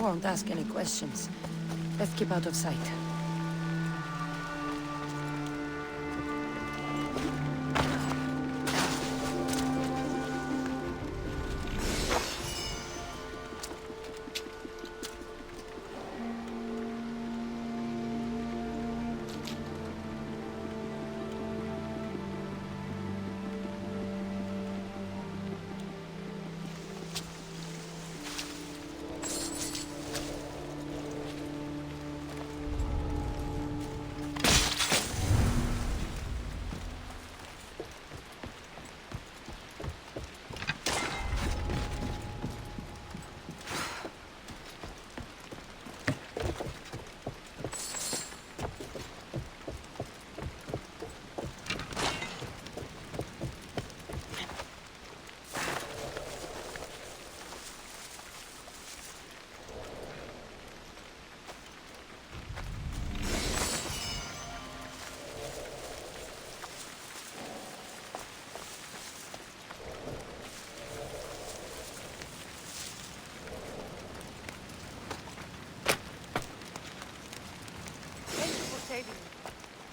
won't ask any questions. Let's keep out of sight.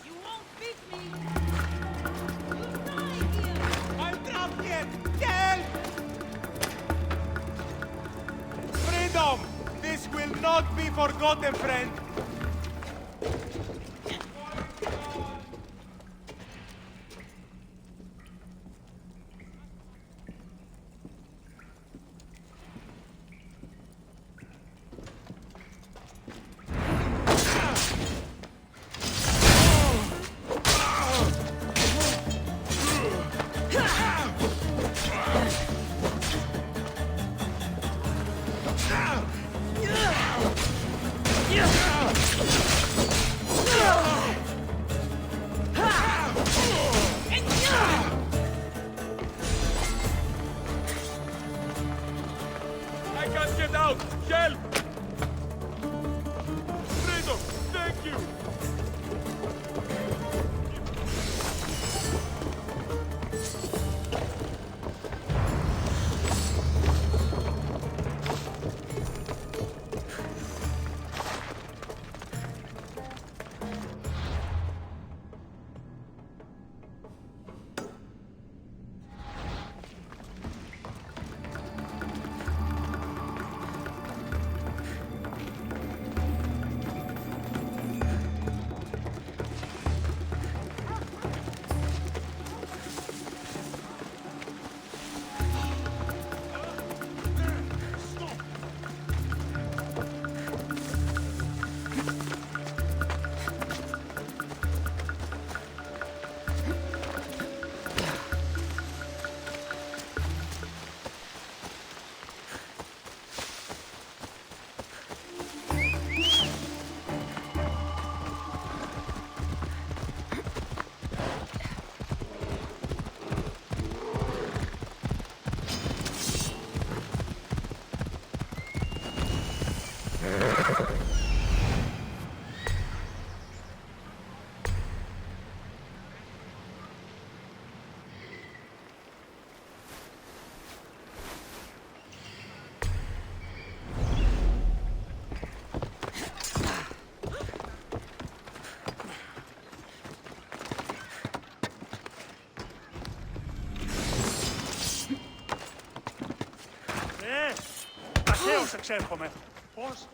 You won't beat me! You die here! I'm trapped here! Help! Freedom! This will not be forgotten, friend! I can't get out! Help! Freedom! Thank you! Paseo, εξέρχομαι. Πώς?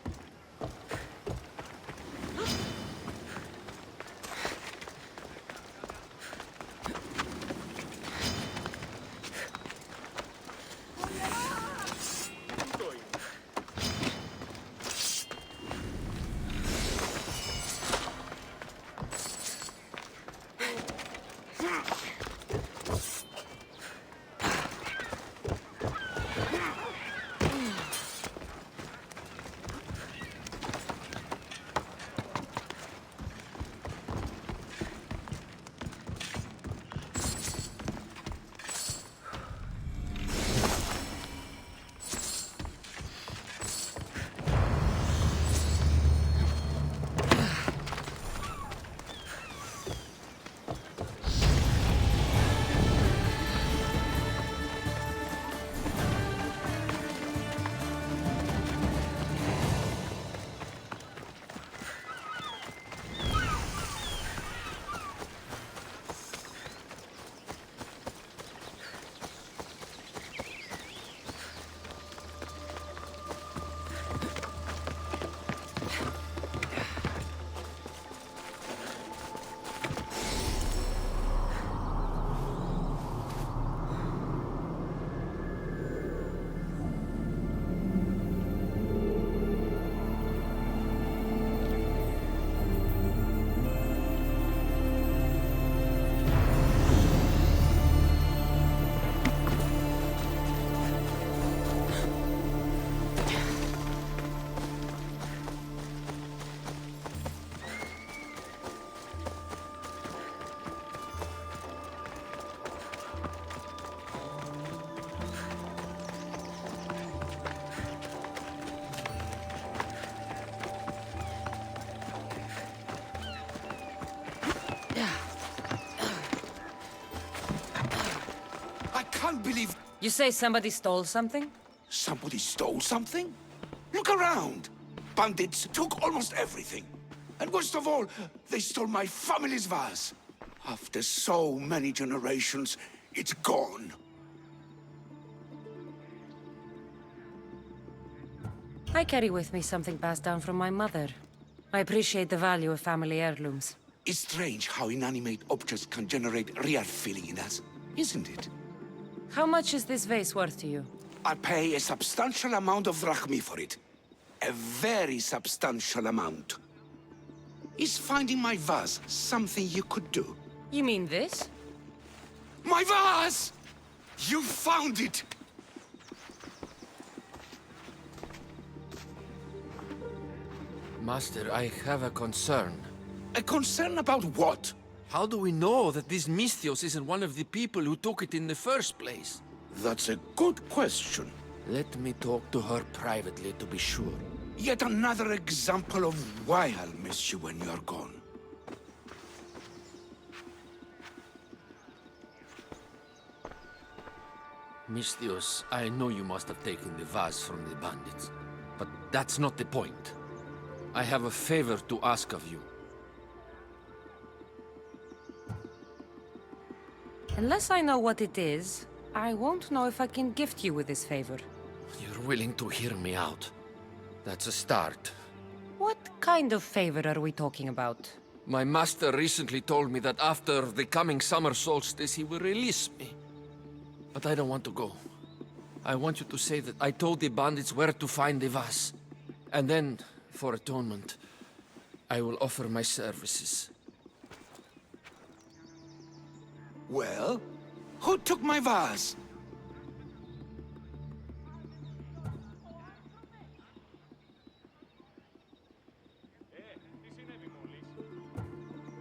believe You say somebody stole something? somebody stole something? Look around. Bandits took almost everything. And worst of all, they stole my family's vase. After so many generations, it's gone. I carry with me something passed down from my mother. I appreciate the value of family heirlooms. It's strange how inanimate objects can generate real feeling in us, isn't it? How much is this vase worth to you? I pay a substantial amount of drachmi for it. A very substantial amount. Is finding my vase something you could do? You mean this? My vase! You found it! Master, I have a concern. A concern about what? How do we know that this Misthios isn't one of the people who took it in the first place? That's a good question. Let me talk to her privately to be sure. Yet another example of why I'll miss you when you're gone. Misthios, I know you must have taken the vase from the bandits, but that's not the point. I have a favor to ask of you. Unless I know what it is, I won't know if I can gift you with this favor. You're willing to hear me out. That's a start. What kind of favor are we talking about? My master recently told me that after the coming summer solstice he will release me. But I don't want to go. I want you to say that I told the bandits where to find the vase. And then, for atonement, I will offer my services. Well, who took my vase?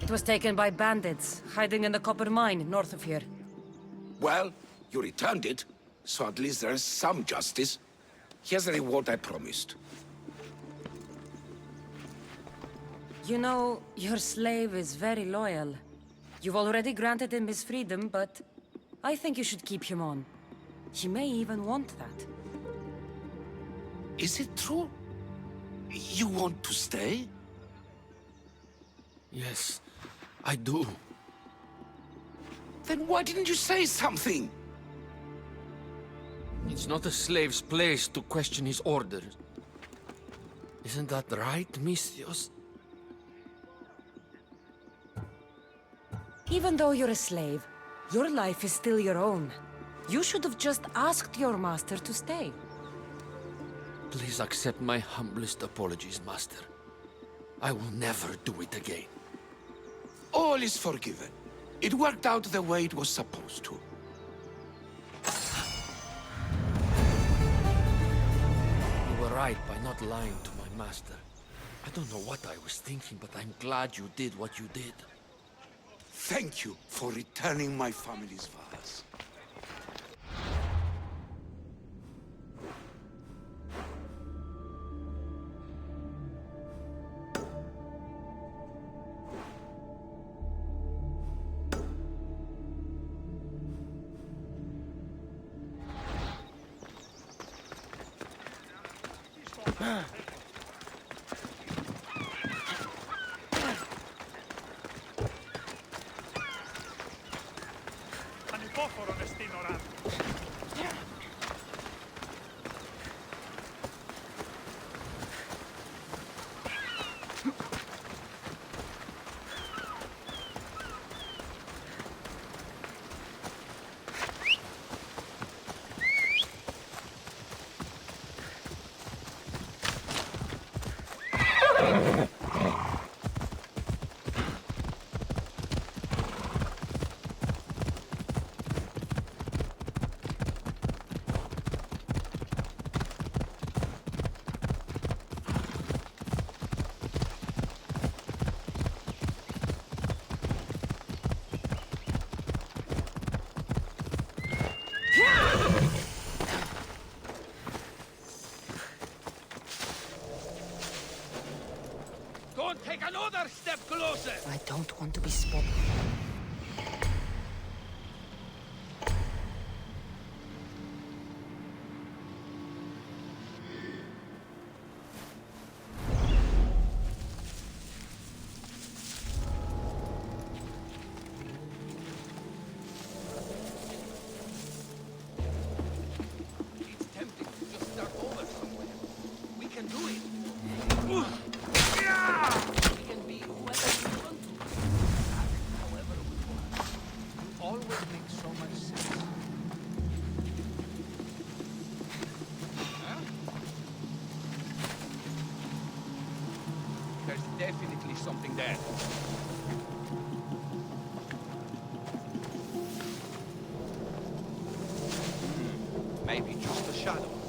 It was taken by bandits, hiding in the copper mine north of here. Well, you returned it, so at least there's some justice. Here's the reward I promised. You know, your slave is very loyal. You've already granted him his freedom, but I think you should keep him on. He may even want that. Is it true? You want to stay? Yes, I do. Then why didn't you say something? It's not a slave's place to question his orders. Isn't that right, Misthios? Even though you're a slave, your life is still your own. You should have just asked your master to stay. Please accept my humblest apologies, Master. I will never do it again. All is forgiven. It worked out the way it was supposed to. You were right by not lying to my master. I don't know what I was thinking, but I'm glad you did what you did. Thank you for returning my family's vase. Ανυπόφορον εστίν οράν. Don't take another step closer! I don't want to be spotted. something there. Maybe just a shadow.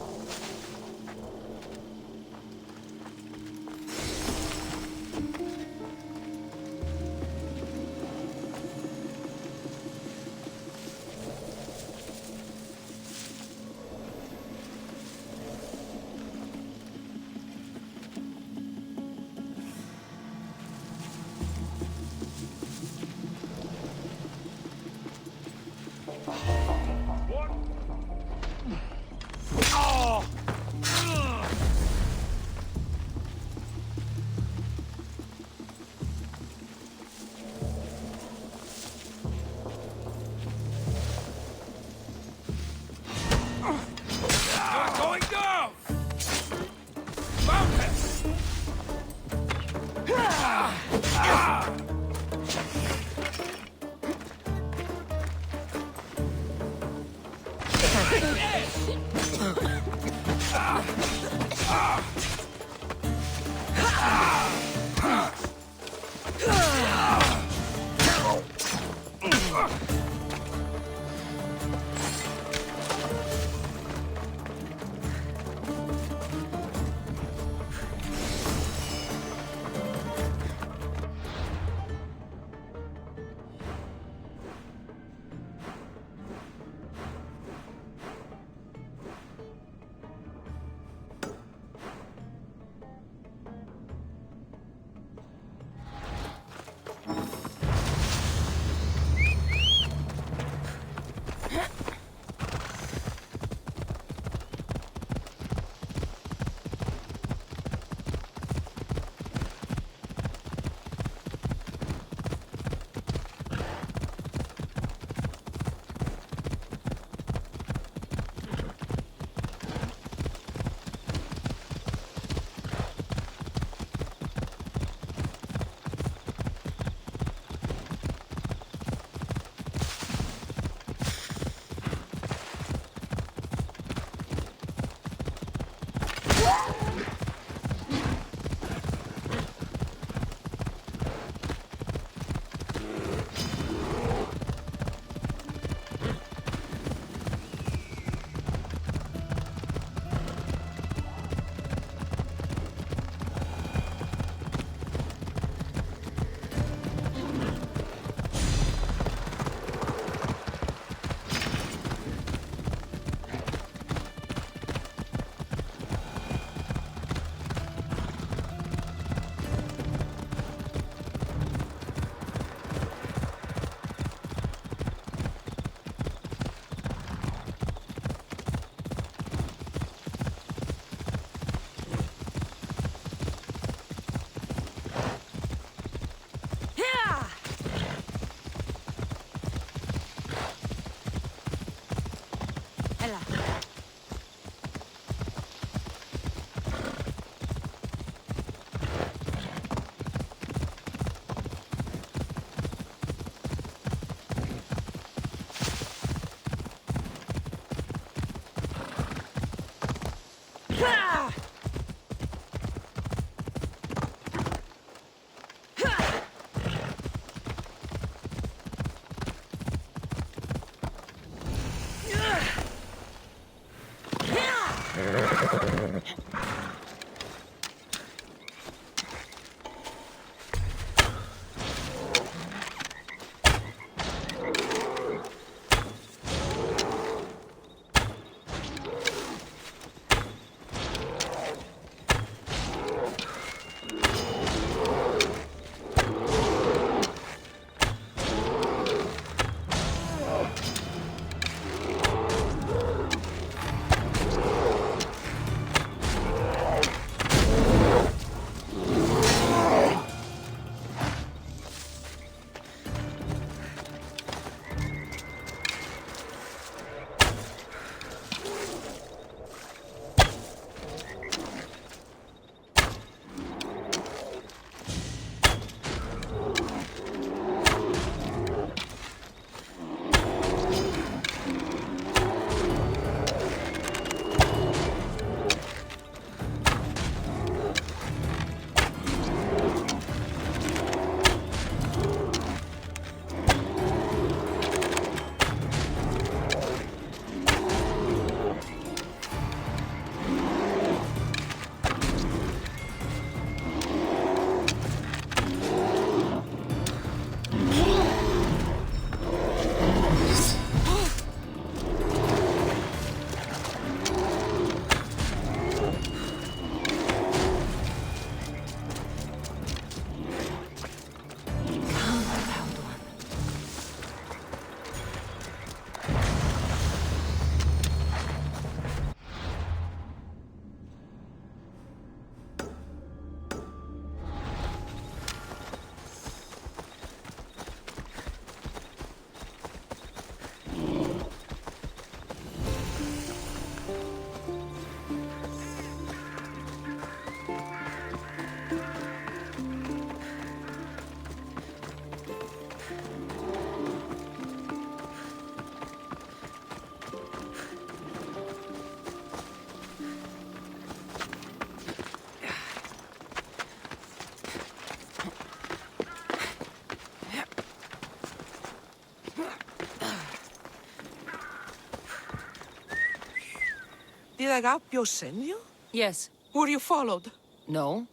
Did Agapio send you? Yes. Were you followed? No?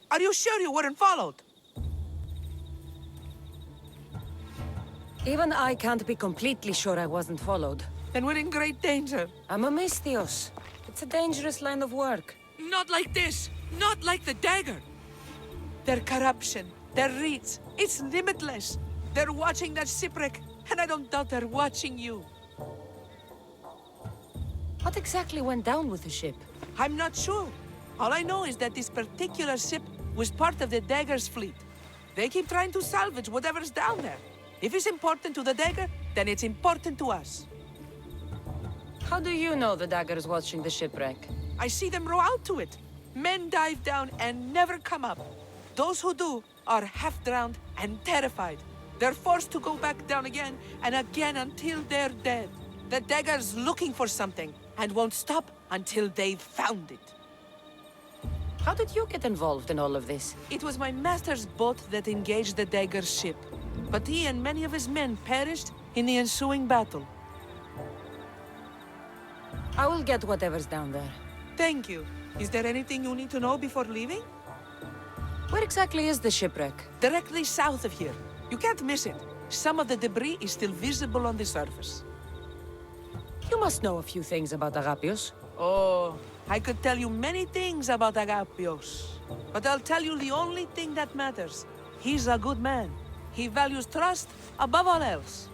Are you sure you weren't followed? Even I can't be completely sure I wasn't followed. Then we're in great danger. I'm a Mystios. It's a dangerous line of work. Not like this! Not like the dagger! Their corruption, their reach, it's limitless. They're watching that shipwreck, and I don't doubt they're watching you. What exactly went down with the ship? I'm not sure. All I know is that this particular ship was part of the dagger's fleet. They keep trying to salvage whatever's down there. If it's important to the dagger, then it's important to us. How do you know the dagger's watching the shipwreck? I see them row out to it. Men dive down and never come up. Those who do are half-drowned and terrified. They're forced to go back down again and again until they're dead. The dagger's looking for something and won't stop until they've found it. How did you get involved in all of this? It was my master's boat that engaged the dagger's ship, but he and many of his men perished in the ensuing battle. I will get whatever's down there. Thank you. Is there anything you need to know before leaving? Where exactly is the shipwreck? Directly south of here. You can't miss it. Some of the debris is still visible on the surface. You must know a few things about Agapios. Oh, I could tell you many things about Agapios. But I'll tell you the only thing that matters. He's a good man. He values trust above all else.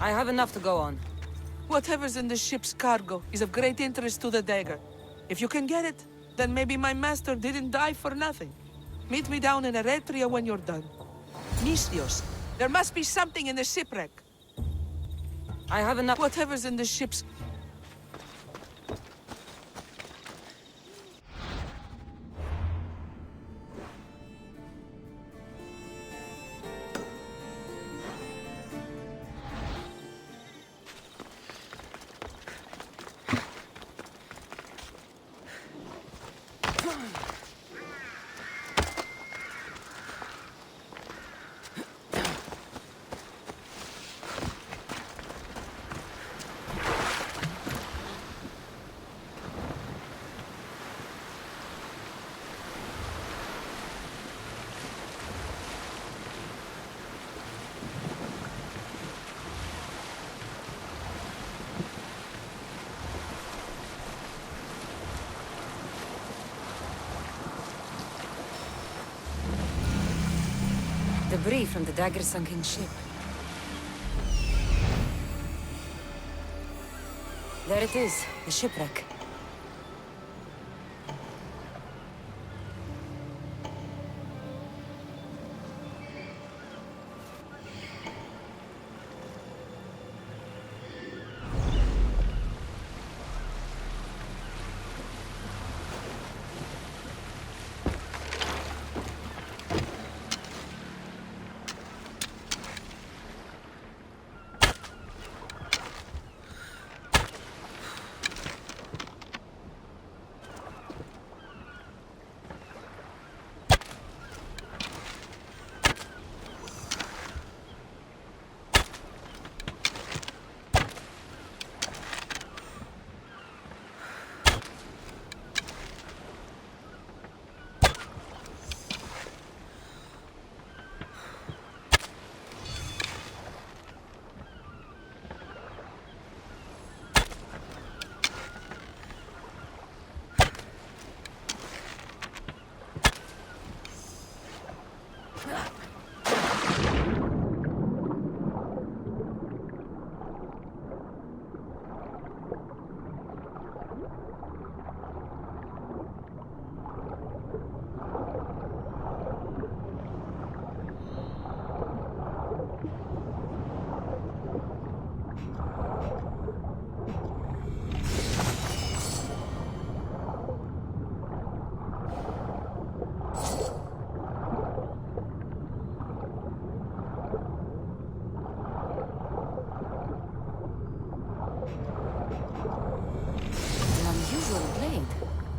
I have enough to go on. Whatever's in the ship's cargo is of great interest to the dagger. If you can get it, then maybe my master didn't die for nothing. Meet me down in Eretria when you're done. Mystios, there must be something in the shipwreck. I have enough. Whatever's in the ship's... Debris from the dagger sunken ship. There it is, the shipwreck.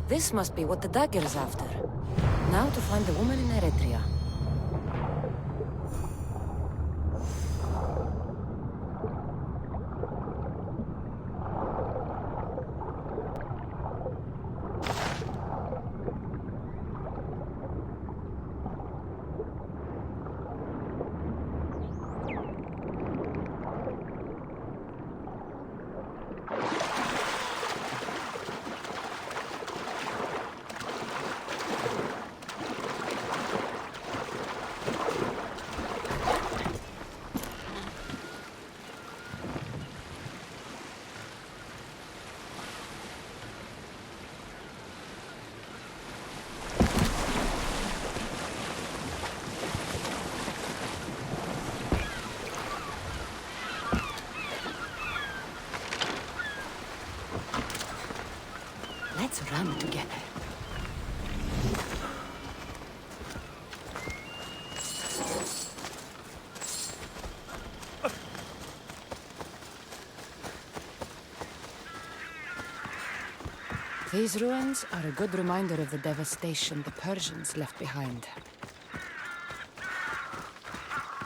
This must be what the dagger's after. Now to find the woman in Eretria. Let's run together. These ruins are a good reminder of the devastation the Persians left behind.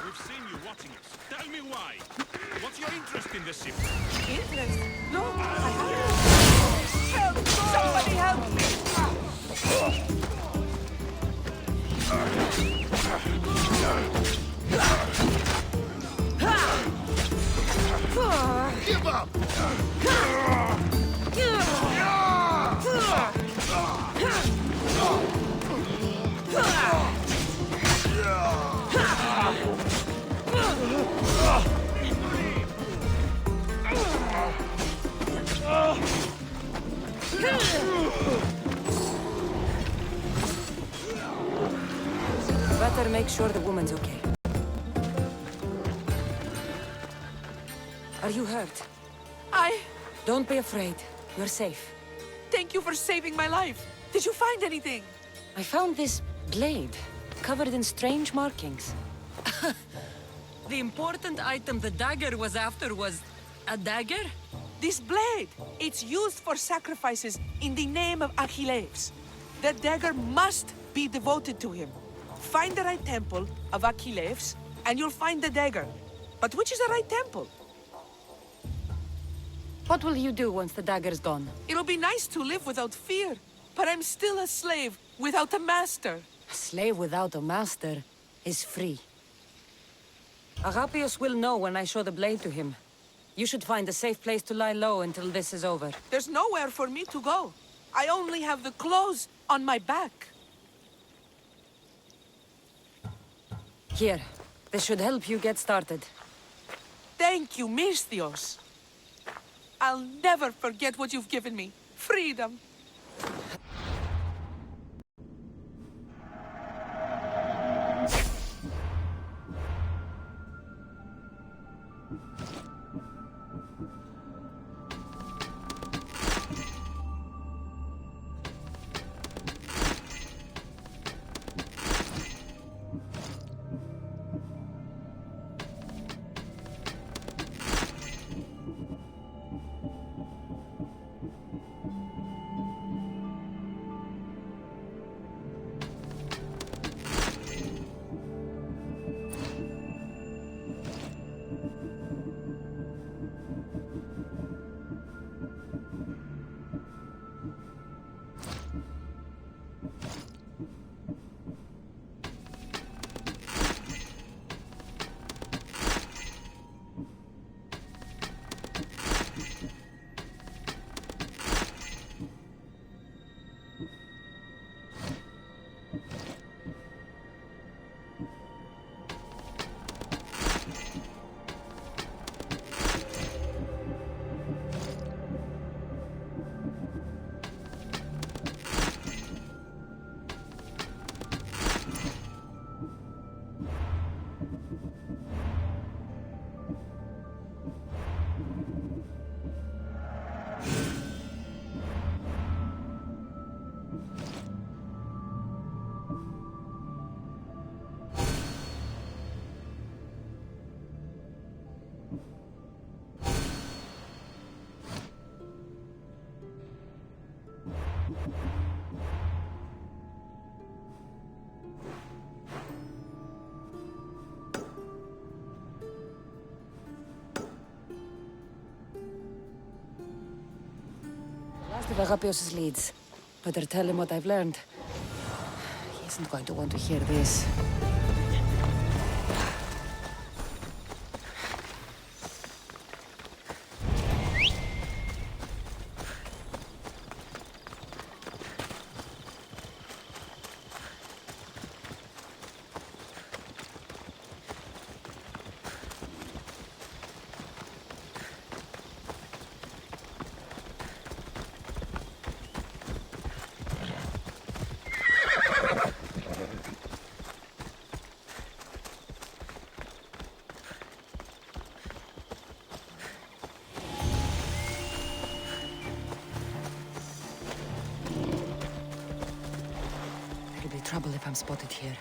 We've seen you watching us. Tell me why. What's your interest in the ship? Interest? No, I haven't. Help! Somebody help me! Give up! Better make sure the woman's okay. Are you hurt? Don't be afraid. You're safe. Thank you for saving my life. Did you find anything? I found this blade, covered in strange markings. The important item the dagger was after was a dagger? This blade, it's used for sacrifices in the name of Achilles. The dagger must be devoted to him. Find the right temple of Achilles, and you'll find the dagger. But which is the right temple? What will you do once the dagger's gone? It'll be nice to live without fear, but I'm still a slave without a master. A slave without a master is free. Agapios will know when I show the blade to him. You should find a safe place to lie low until this is over. There's nowhere for me to go. I only have the clothes on my back. Here, this should help you get started. Thank you, Misthios. I'll never forget what you've given me. Freedom. Last of Agapios' leads. Better tell him what I've learned. He isn't going to want to hear this. trouble if I'm spotted here.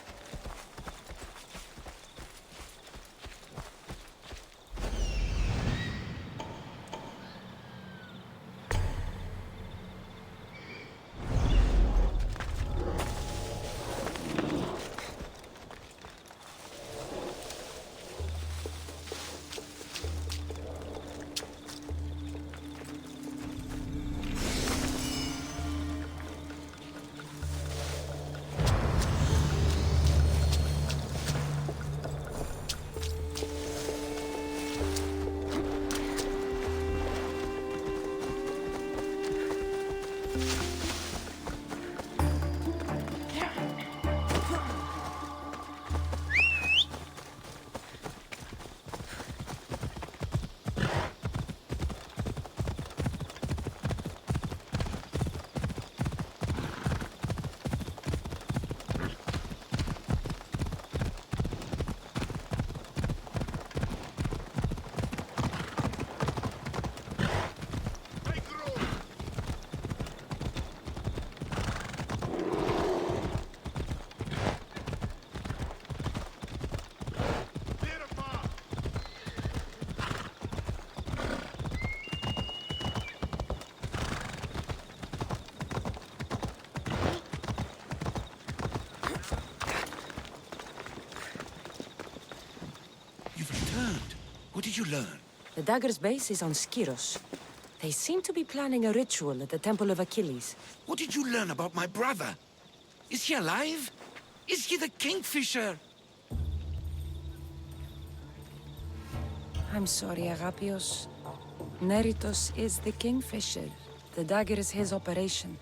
What did you learn? The dagger's base is on Skiros. They seem to be planning a ritual at the Temple of Achilles. What did you learn about my brother? Is he alive? Is he the Kingfisher? I'm sorry, Agapios. Neritos is the Kingfisher. The dagger is his operation.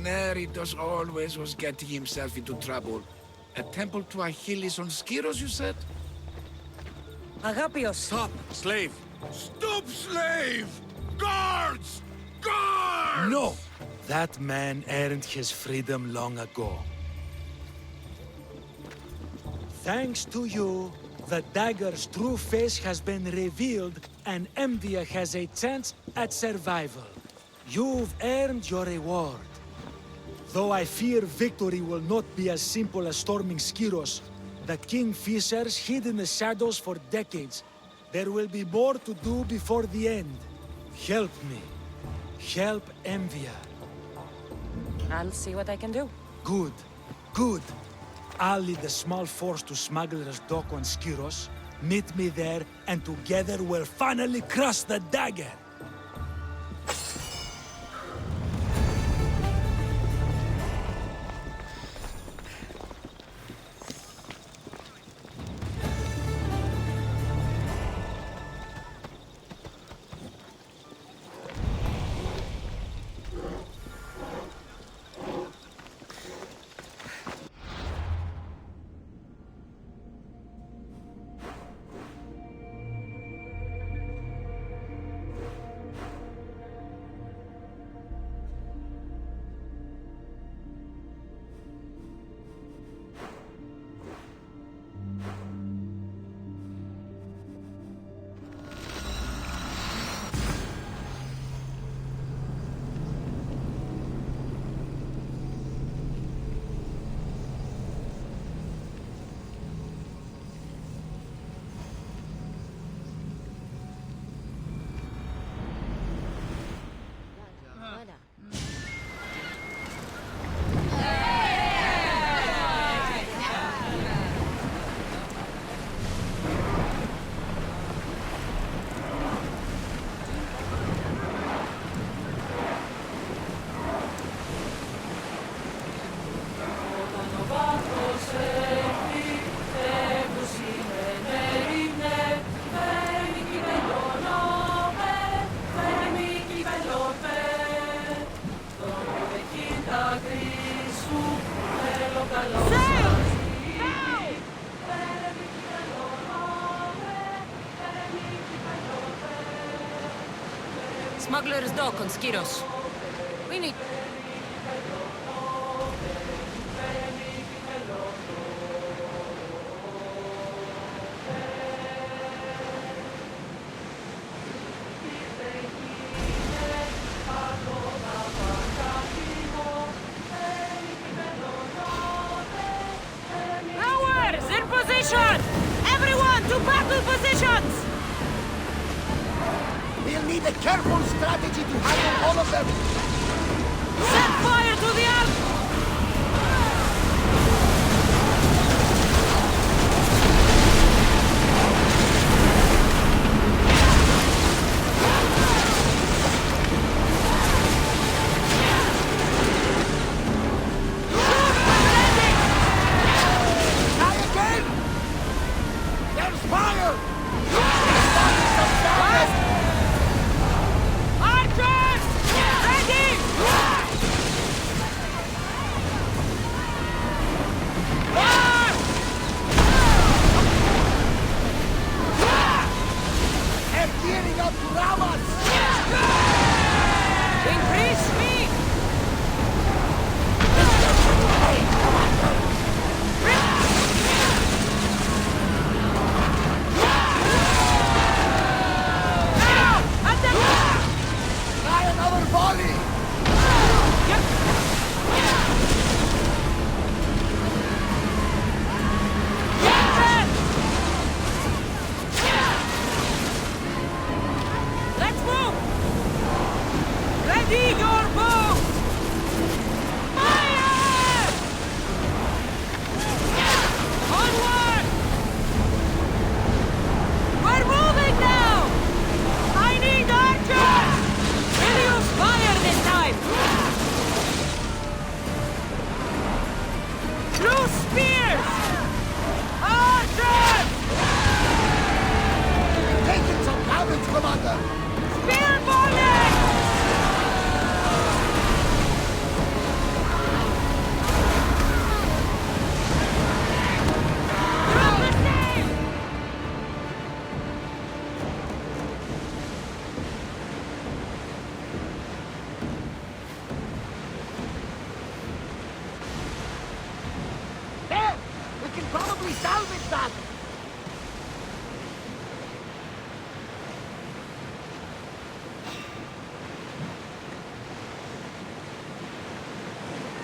Neritos always was getting himself into trouble. A temple to Achilles on Skiros, you said? Agapios! Stop, slave! Stop, slave! Guards! Guards! No! That man earned his freedom long ago. Thanks to you, the dagger's true face has been revealed and Emdia has a chance at survival. You've earned your reward. Though I fear victory will not be as simple as storming Skiros, the Kingfishers hid in the shadows for decades. There will be more to do before the end. Help me. Help Emvia. I'll see what I can do. Good. Good. I'll lead a small force to Smuggler's Dock on Skiros. Meet me there, and together we'll finally crush the dagger! Smuggler's Dock on Skiros. We need... Attention! Everyone to battle positions! We'll need a careful strategy to handle all of them. Set fire to the ark!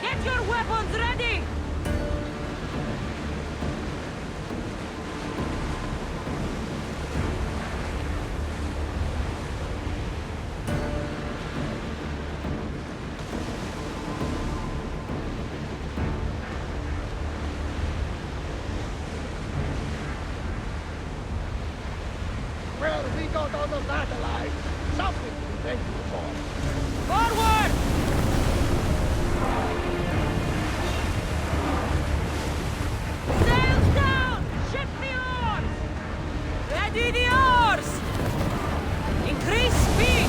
Get your weapons ready! Well, we got out of that alive. Something to be thankful for. Forward! Sails down! Ship the oars! Ready the oars! Increase speed!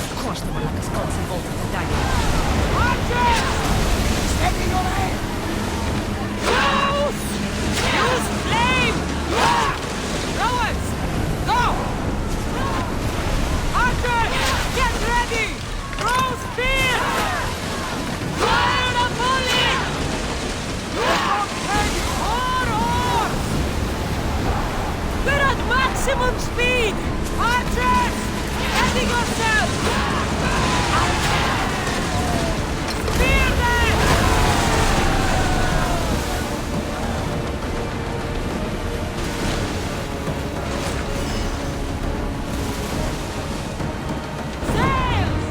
Of course they were like us gods involved with the dagger. Archers! Steady your aim! Close! Use flame! Rowers! Go! Archers! Get ready! Throw spear! Fire the volley! More oars! We're at maximum speed! Archers! Ready yourself! Spear them! Sails!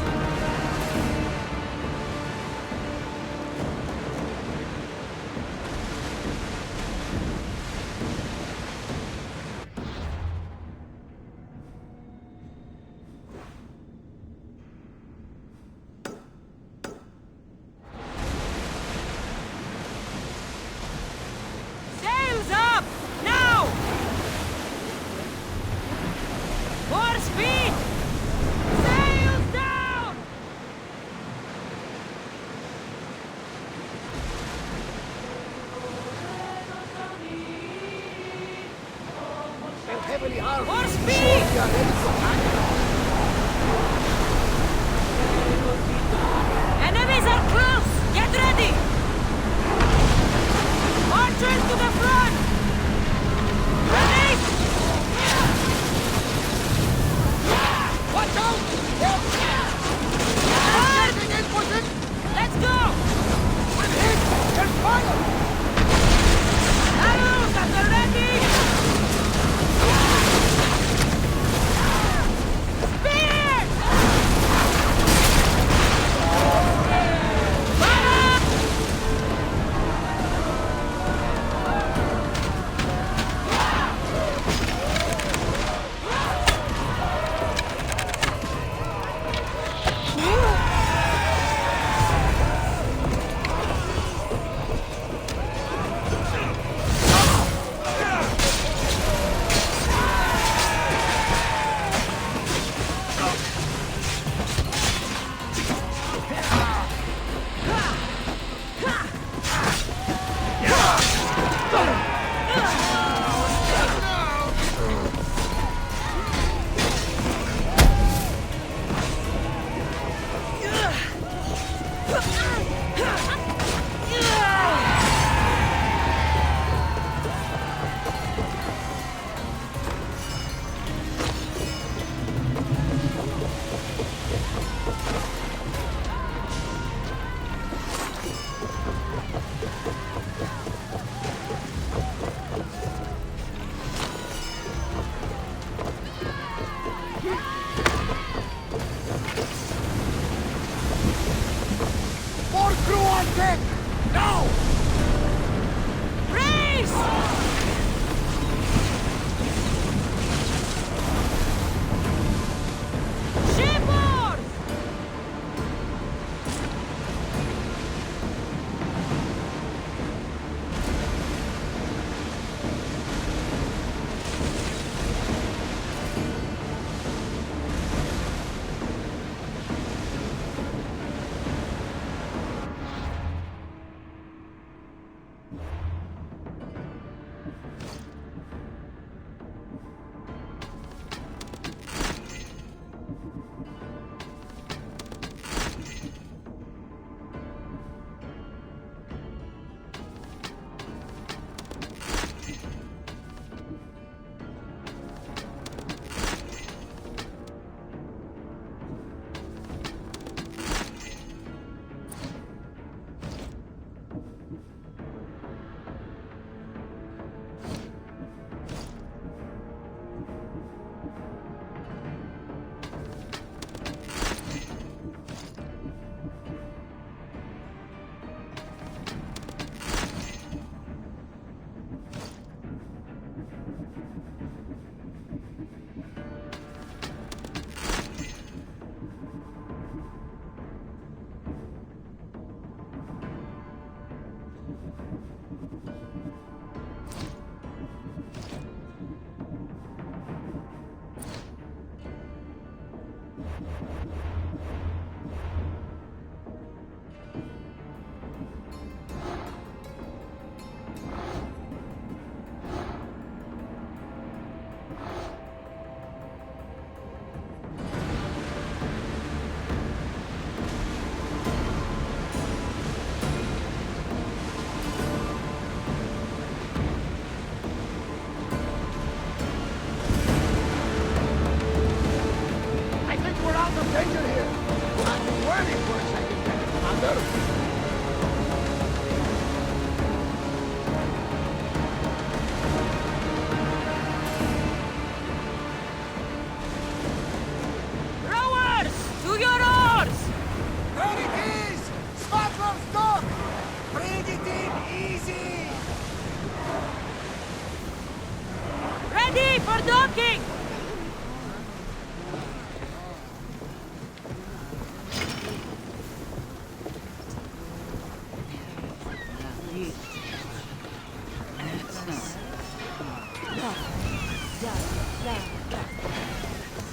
I think we're out of danger here. I've been waiting for a second there, Commander. Rowers! To your oars! There it is! Smuggler's dock! Bring it in easy! Ready for docking!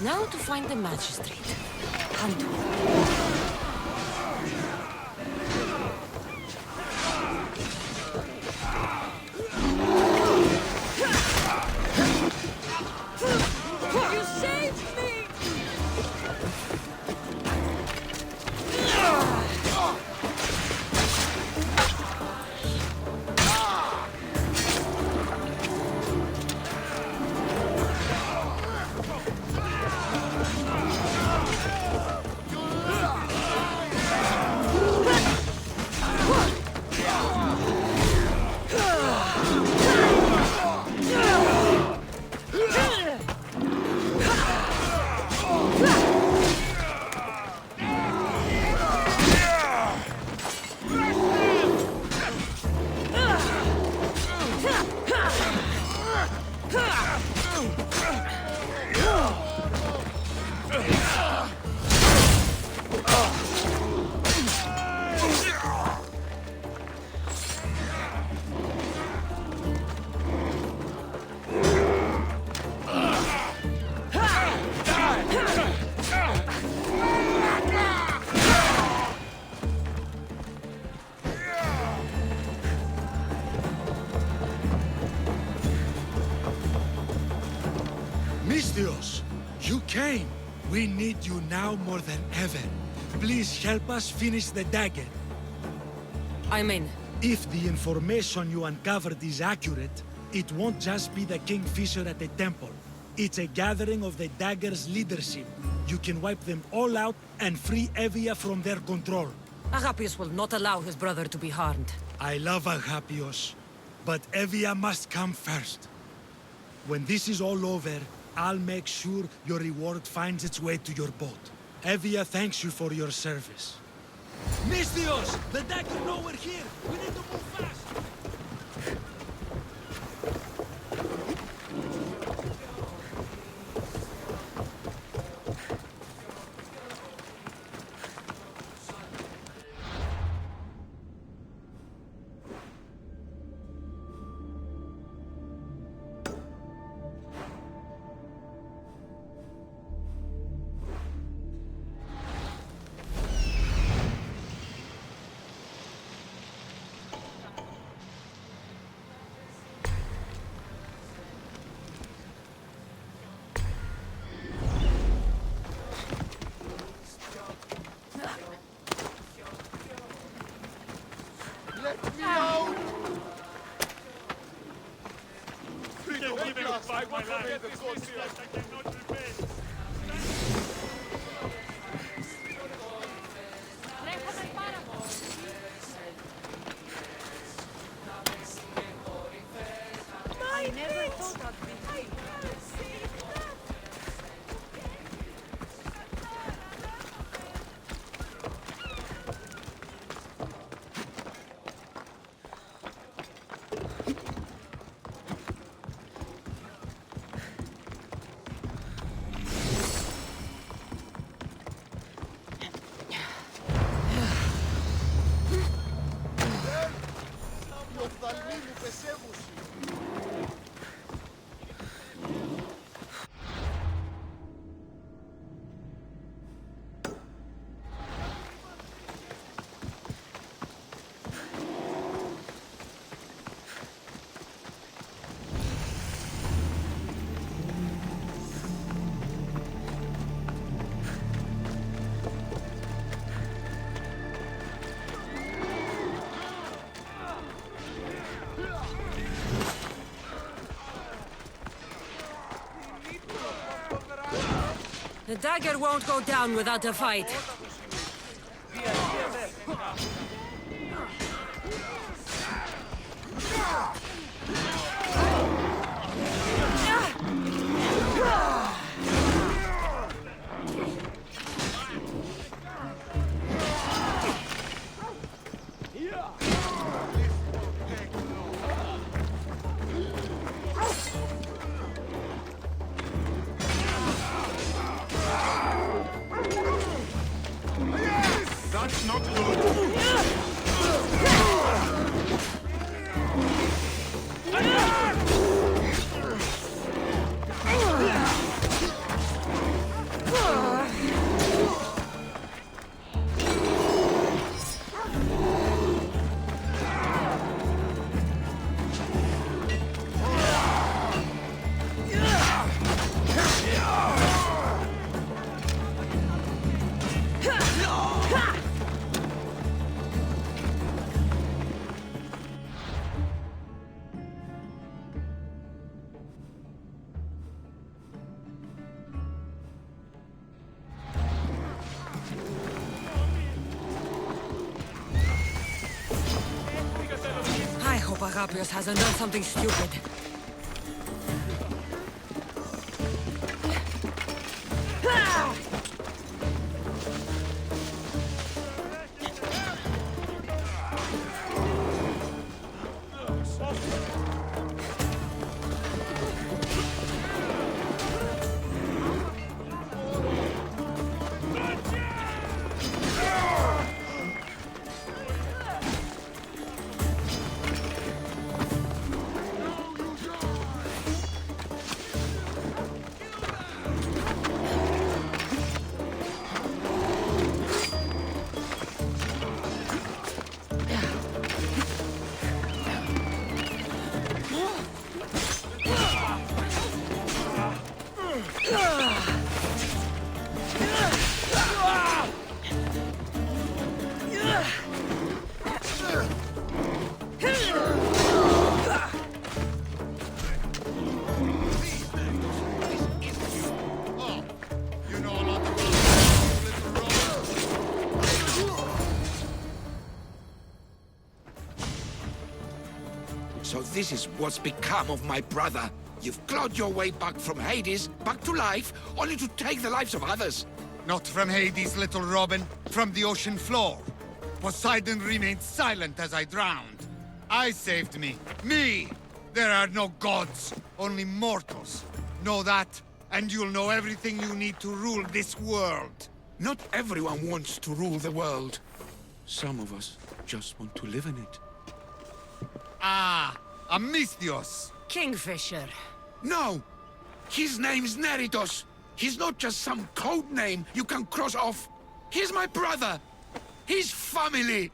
Now to find the magistrate. Hantu. You saved me! Misthios, you came. We need you now more than ever. Please help us finish the dagger. I'm in. If the information you uncovered is accurate, it won't just be the Kingfisher at the temple. It's a gathering of the dagger's leadership. You can wipe them all out and free Evia from their control. Agapius will not allow his brother to be harmed. I love Agapios, but Evia must come first. When this is all over, I'll make sure your reward finds its way to your boat. Evia thanks you for your service. Misthios! The dagger know we're here! We need to move fast! The dagger won't go down without a fight. That's not good. I hope Agapios hasn't done something stupid. So this is what's become of my brother. You've clawed your way back from Hades, back to life, only to take the lives of others. Not from Hades, little Robin. From the ocean floor. Poseidon remained silent as I drowned. I saved me. Me! There are no gods, only mortals. Know that, and you'll know everything you need to rule this world. Not everyone wants to rule the world. Some of us just want to live in it. Ah, Amisthios. Kingfisher. No! His name's Neritos. He's not just some code name you can cross off. He's my brother. He's family.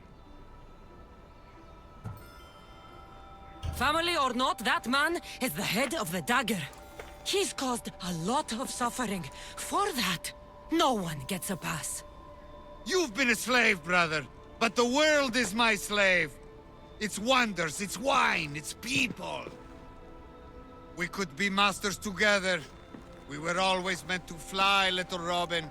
Family or not, that man is the head of the dagger. He's caused a lot of suffering. For that, no one gets a pass. You've been a slave, brother, but the world is my slave. Its wonders, its wine, its people. We could be masters together. We were always meant to fly, little Robin.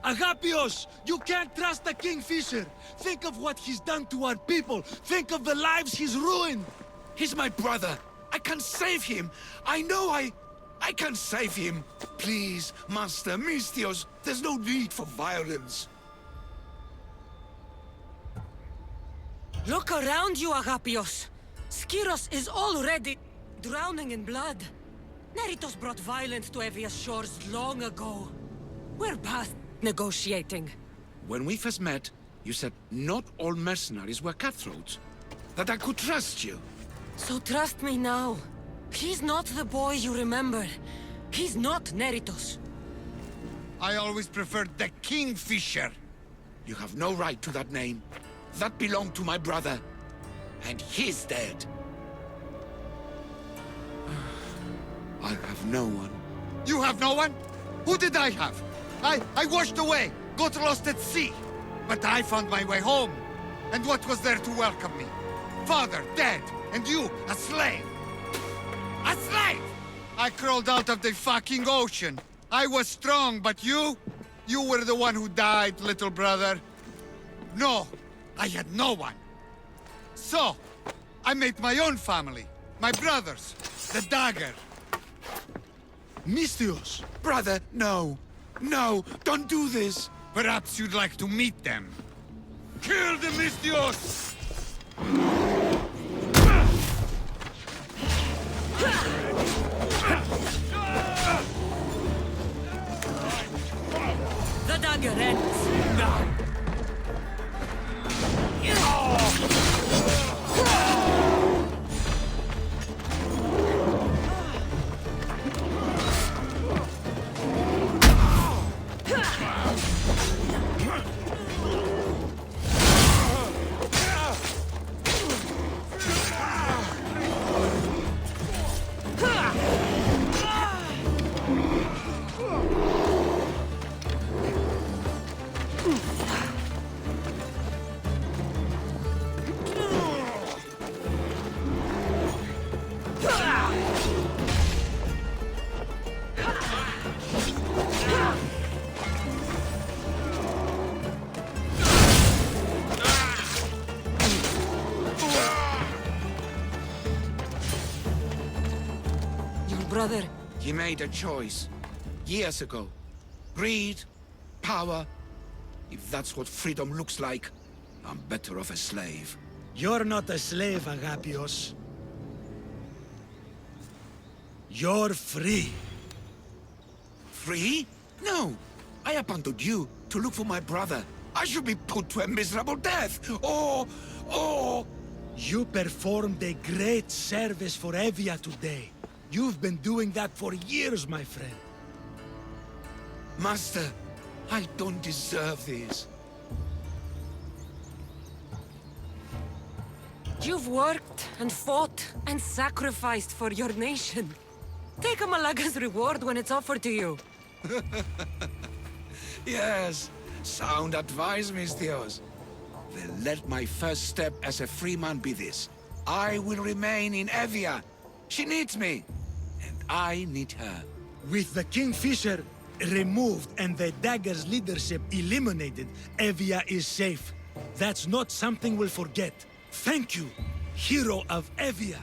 Agapios! You can't trust the Kingfisher! Think of what he's done to our people! Think of the lives he's ruined! He's my brother. I can save him. I know I can save him. Please, Master Misthios, there's no need for violence. Look around you, Agapios. Skiros is already drowning in blood. Neritos brought violence to Evia's shores long ago. We're past negotiating. When we first met, you said not all mercenaries were cutthroats. That I could trust you. So trust me now. He's not the boy you remember. He's not Neritos. I always preferred the Kingfisher. You have no right to that name. That belonged to my brother. And he's dead. I have no one. You have no one? Who did I have? I washed away, got lost at sea. But I found my way home. And what was there to welcome me? Father, dead, and you, a slave. A slave! I crawled out of the fucking ocean. I was strong, but you? You were the one who died, little brother. No, I had no one. So, I made my own family. My brothers. The dagger. Misthios! Brother, no! No, don't do this! Perhaps you'd like to meet them. Kill the Misthios! The dagger ends now. Brother. He made a choice. Years ago. Greed. Power. If that's what freedom looks like, I'm better off a slave. You're not a slave, Agapios. You're free. Free? No. I abandoned you to look for my brother. I should be put to a miserable death. Or... You performed a great service for Evia today. You've been doing that for years, my friend. Master, I don't deserve this. You've worked and fought and sacrificed for your nation. Take a Malaga's reward when it's offered to you. Yes, sound advice, Misthios. Then let my first step as a free man be this. I will remain in Evia. She needs me, and I need her. With the Kingfisher removed and the Dagger's leadership eliminated, Evia is safe. That's not something we'll forget. Thank you, hero of Evia.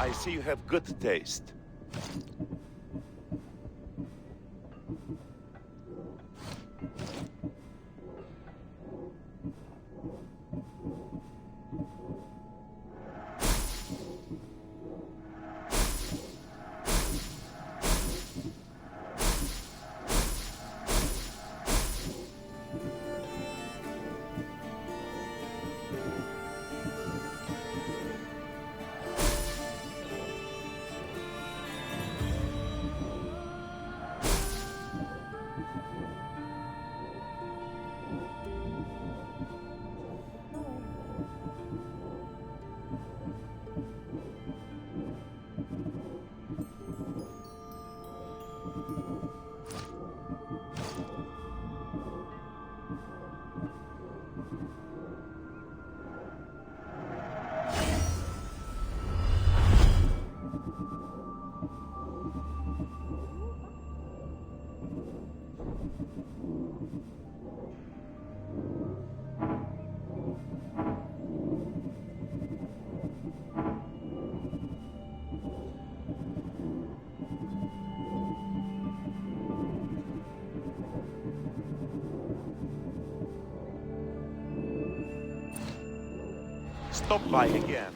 I see you have good taste. Stop by again.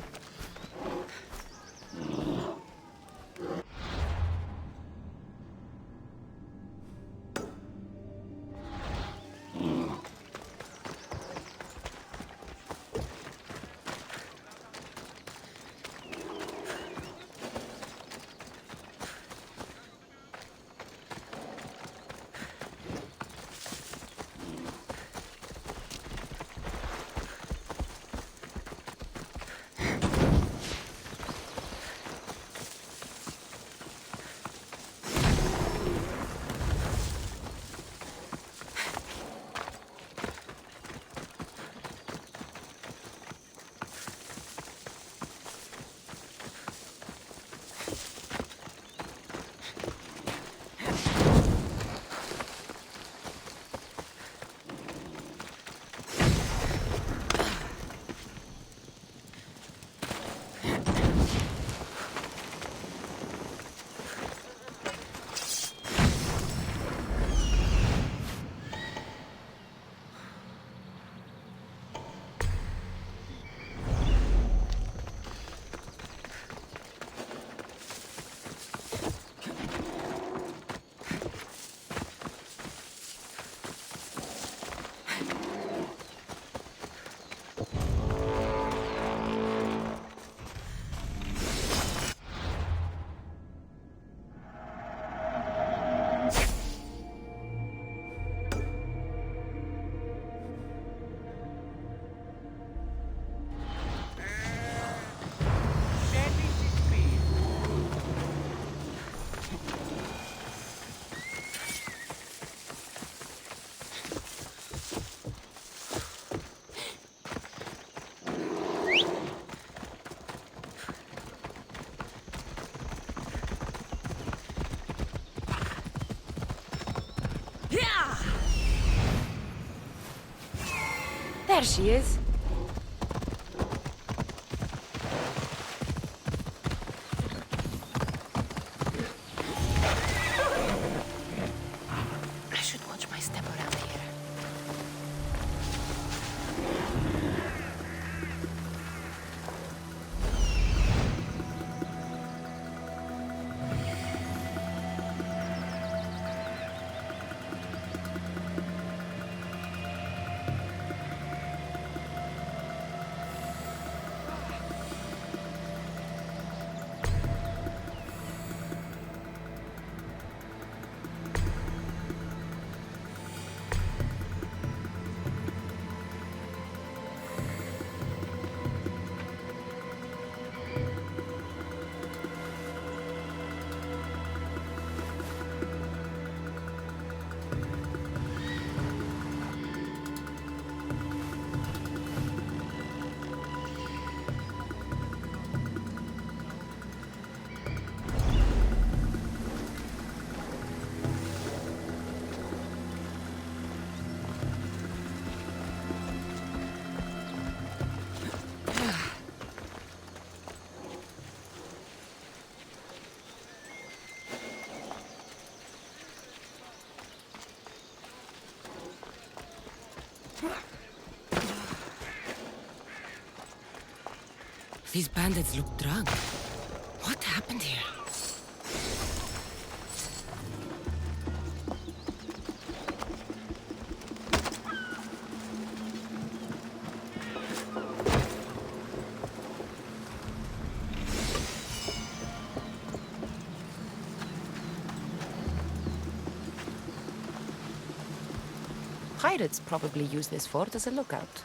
There she is. I should watch my step around here. These bandits look drunk. What happened here? Pirates probably use this fort as a lookout.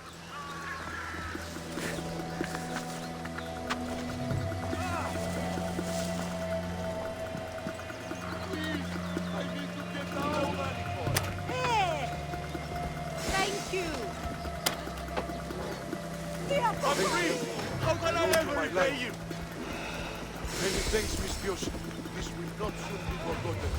How can I ever repay you? Many thanks, Miss Bios. This will not soon be forgotten.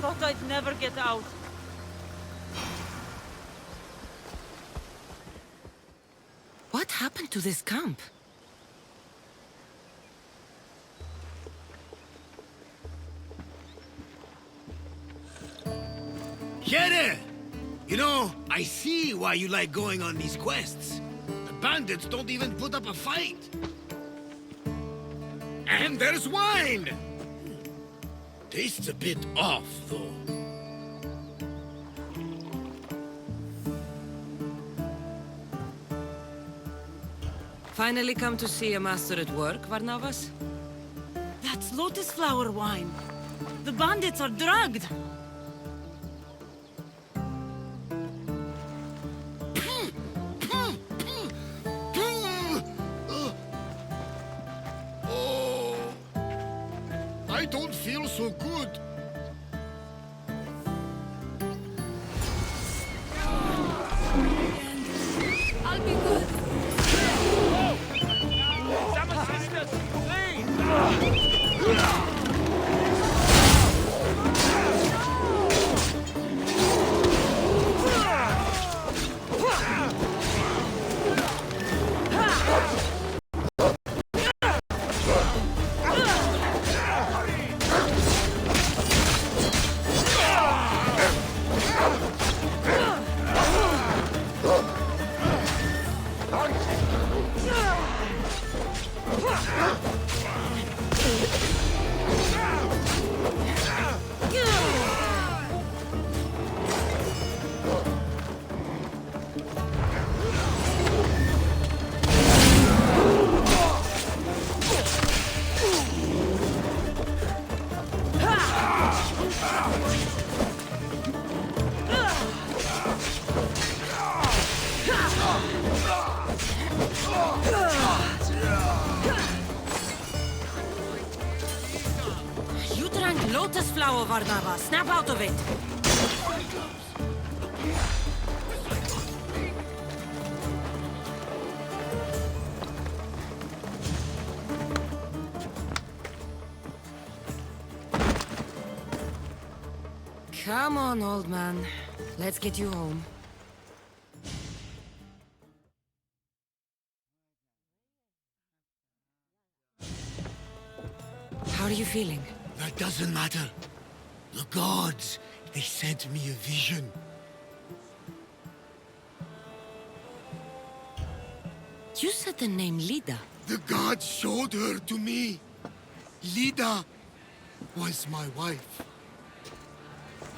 thought I'd never get out. What happened to this camp? Here! You know, I see why you like going on these quests. The bandits don't even put up a fight. And there's wine! Tastes a bit off, though. Finally come to see a master at work, Varnavas? That's lotus flower wine. The bandits are drugged. Oh, I don't feel so good. I'll be good. You drank lotus flower, Varnava. Snap out of it. Come on, old man. Let's get you home. How are you feeling? That doesn't matter. The gods, they sent me a vision. You said the name Lida. The gods showed her to me. Lida was my wife.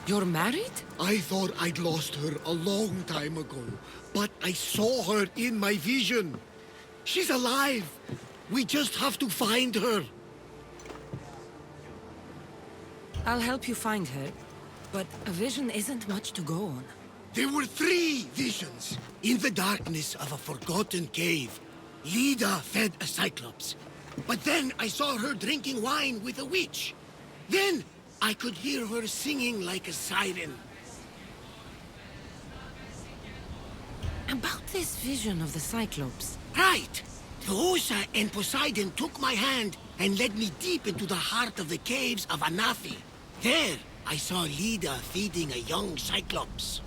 You're married? I thought I'd lost her a long time ago, but I saw her in my vision. She's alive. We just have to find her. I'll help you find her, but a vision isn't much to go on. There were 3 visions. In the darkness of a forgotten cave, Lida fed a cyclops. But then I saw her drinking wine with a witch. Then I could hear her singing like a siren. About this vision of the Cyclops. Right! Theosa and Poseidon took my hand and led me deep into the heart of the caves of Anafi. There, I saw Lida feeding a young Cyclops.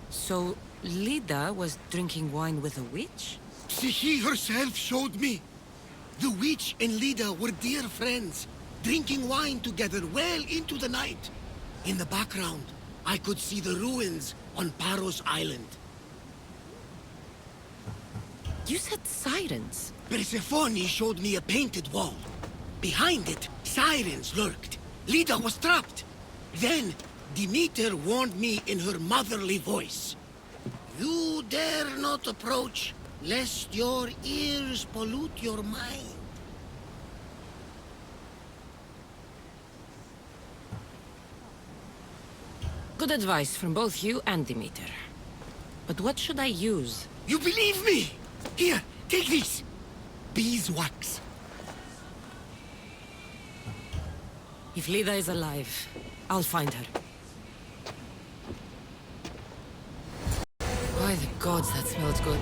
So, Lida was drinking wine with a witch? She herself showed me. The witch and Lida were dear friends, drinking wine together well into the night. In the background, I could see the ruins on Paros Island. You said sirens. Persephone showed me a painted wall. Behind it, sirens lurked. Lida was trapped. Then, Demeter warned me in her motherly voice. You dare not approach, lest your ears pollute your mind. Good advice from both you and Demeter. But what should I use? You believe me? Here, take this. Beeswax. If Lida is alive, I'll find her. By the gods, that smells good.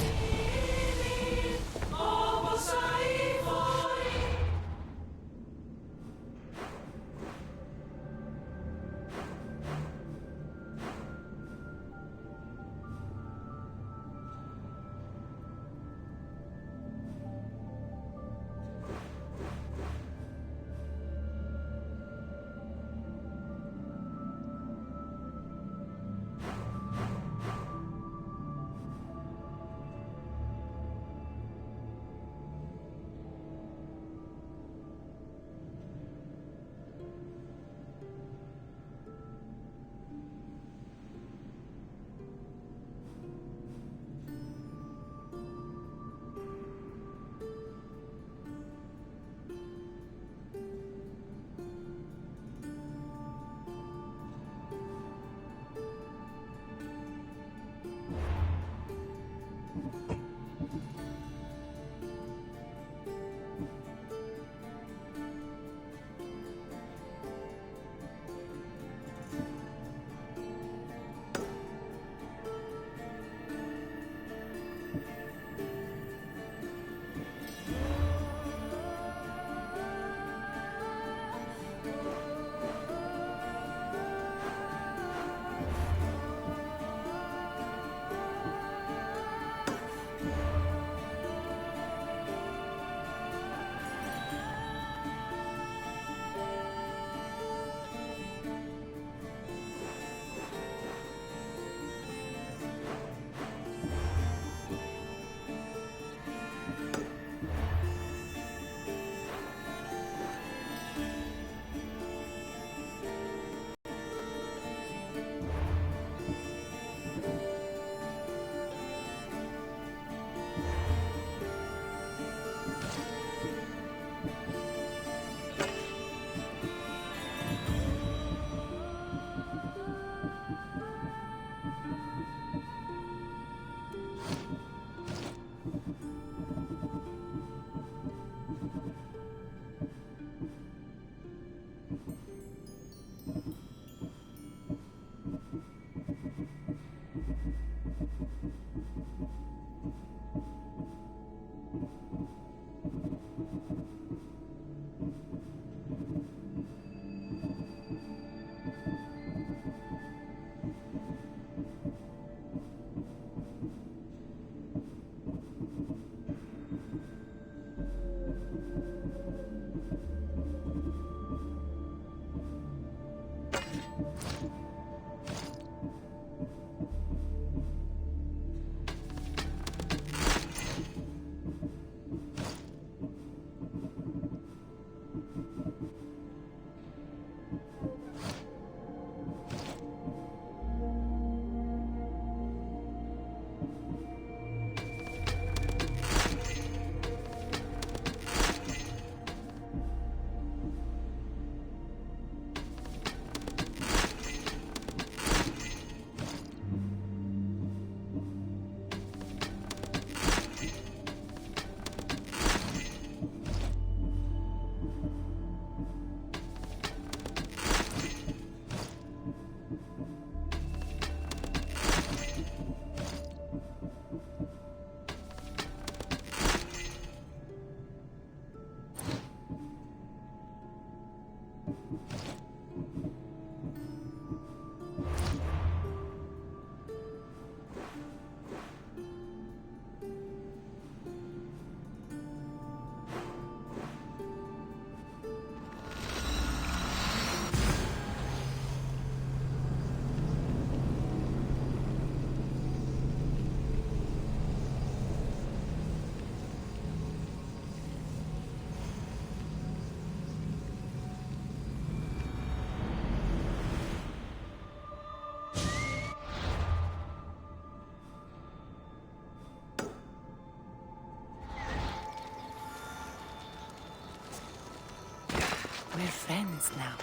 We're friends now.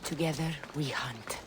Together we hunt.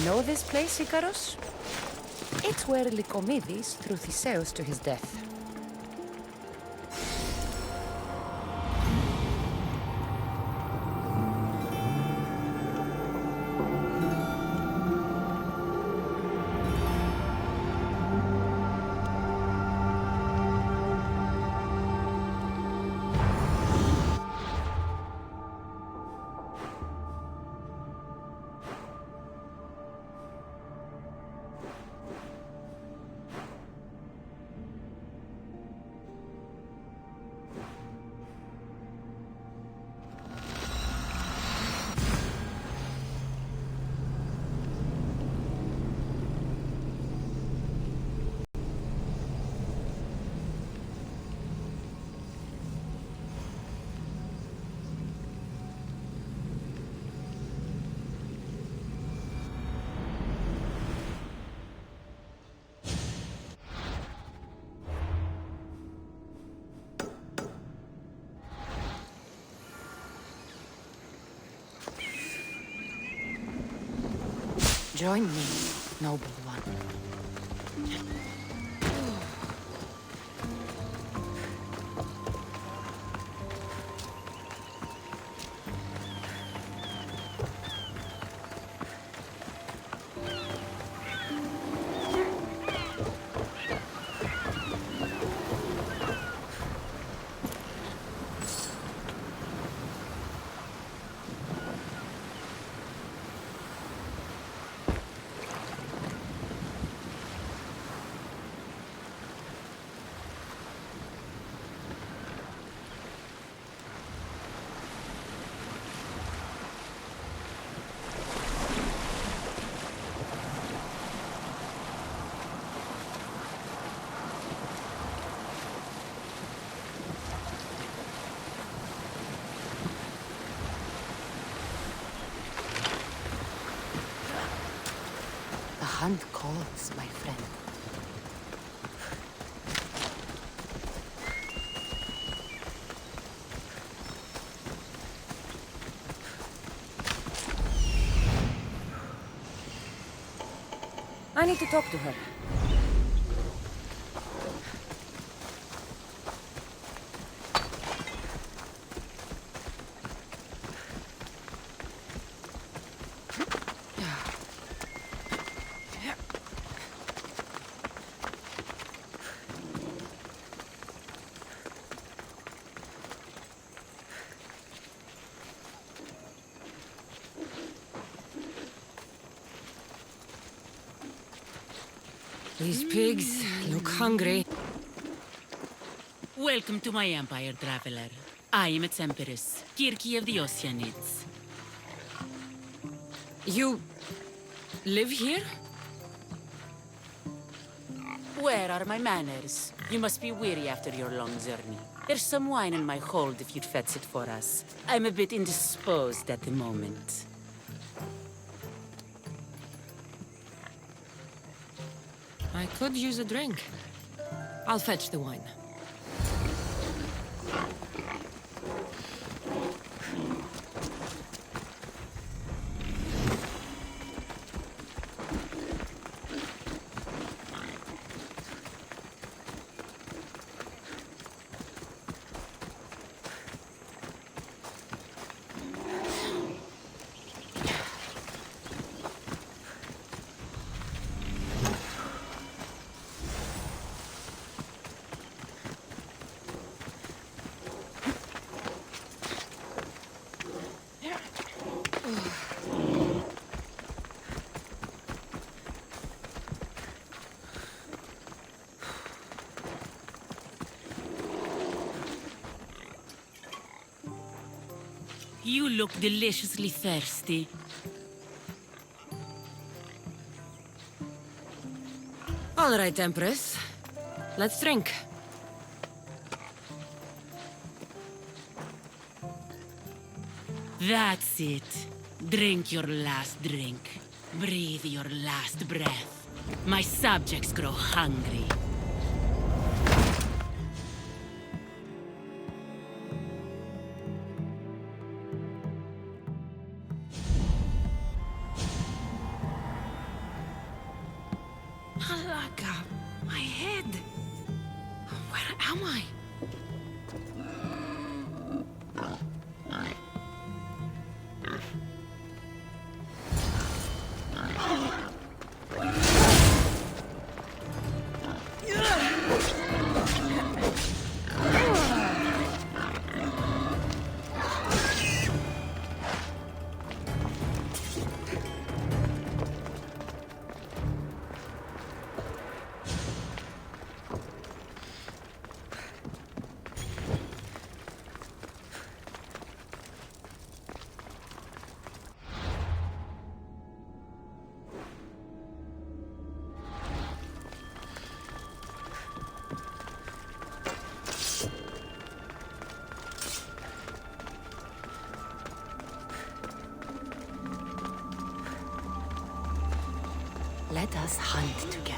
Know this place, Icarus? It's where Lycomedes threw Theseus to his death. Join me, noble one. The hunt calls, my friend. I need to talk to her. These pigs look hungry. Welcome to my empire, traveler. I am its empress, Kirki of the Oceanids. You live here? Where are my manners? You must be weary after your long journey. There's some wine in my hold if you'd fetch it for us. I'm a bit indisposed at the moment. I could use a drink. I'll fetch the wine. You look deliciously thirsty. All right, Empress. Let's drink. That's it. Drink your last drink. Breathe your last breath. My subjects grow hungry. Alaga, my head. Where am I? Let us hunt together.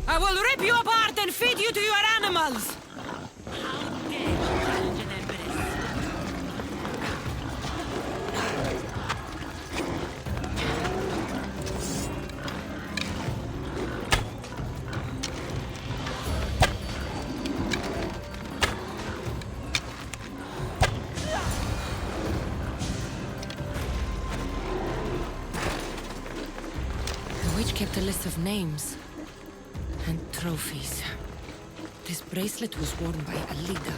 I will rip you apart and feed you to your animals! How dare you challenge an empress? The witch kept a list of names and trophies. This bracelet was worn by a leader.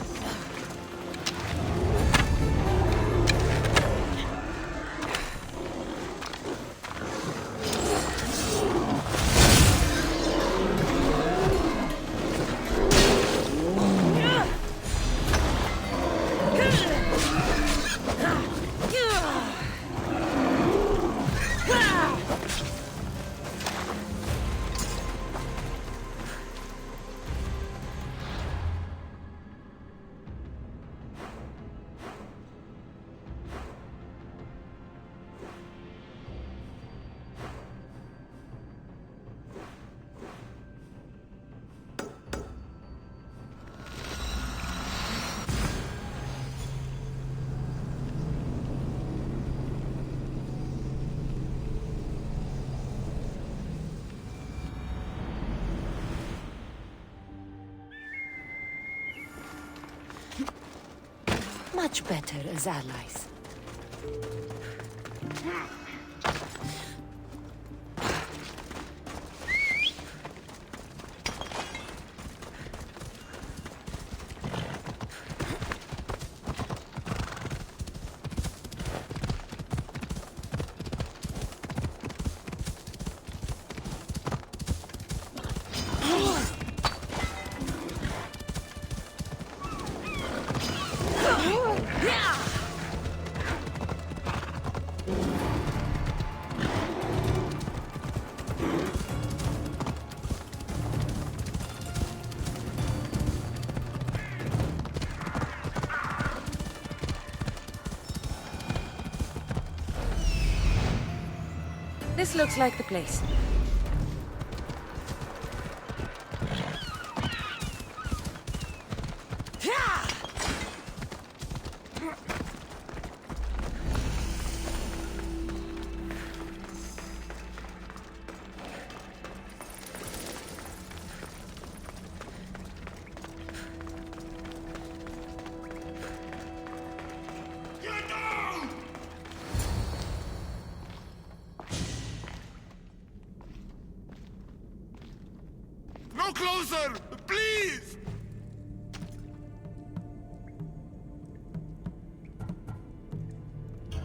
Much better as allies. This looks like the place. No closer! Please!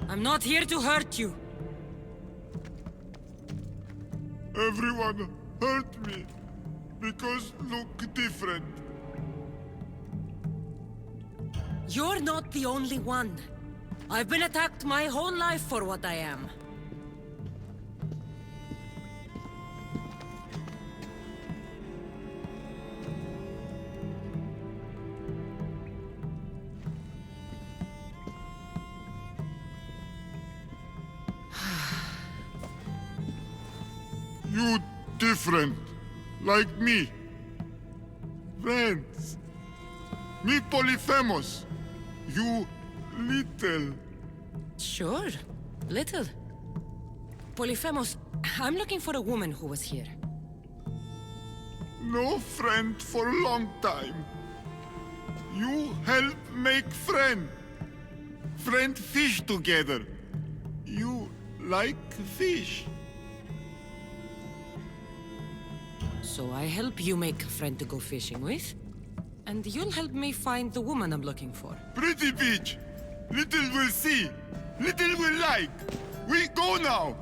I'm not here to hurt you. Everyone hurt me because look different. You're not the only one. I've been attacked my whole life for what I am. You different, like me. Friends. Me Polyphemus. You little. Sure. Little. Polyphemus, I'm looking for a woman who was here. No friend for a long time. You help make friend. Friend fish together. You like fish. So I help you make a friend to go fishing with, and you'll help me find the woman I'm looking for. Pretty beach. Little will see. Little will like. We go now.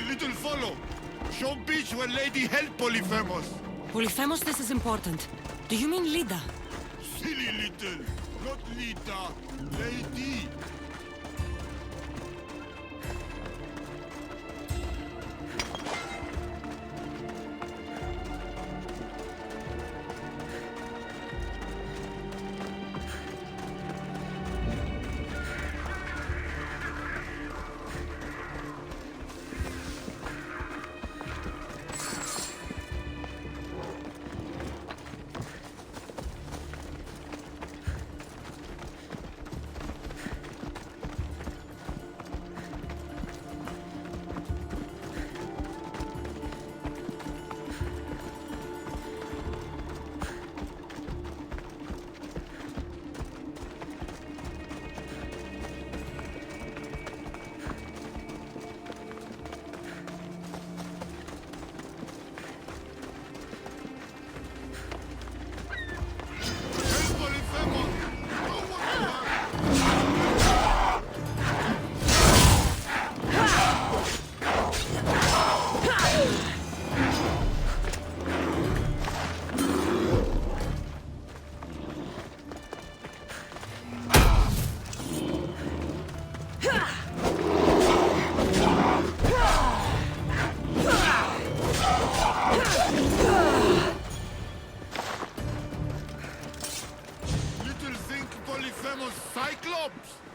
Little follow. Show beach where Lady help Polyphemus. Polyphemus, this is important. Do you mean Lida? Silly little. Not Lita. Lady.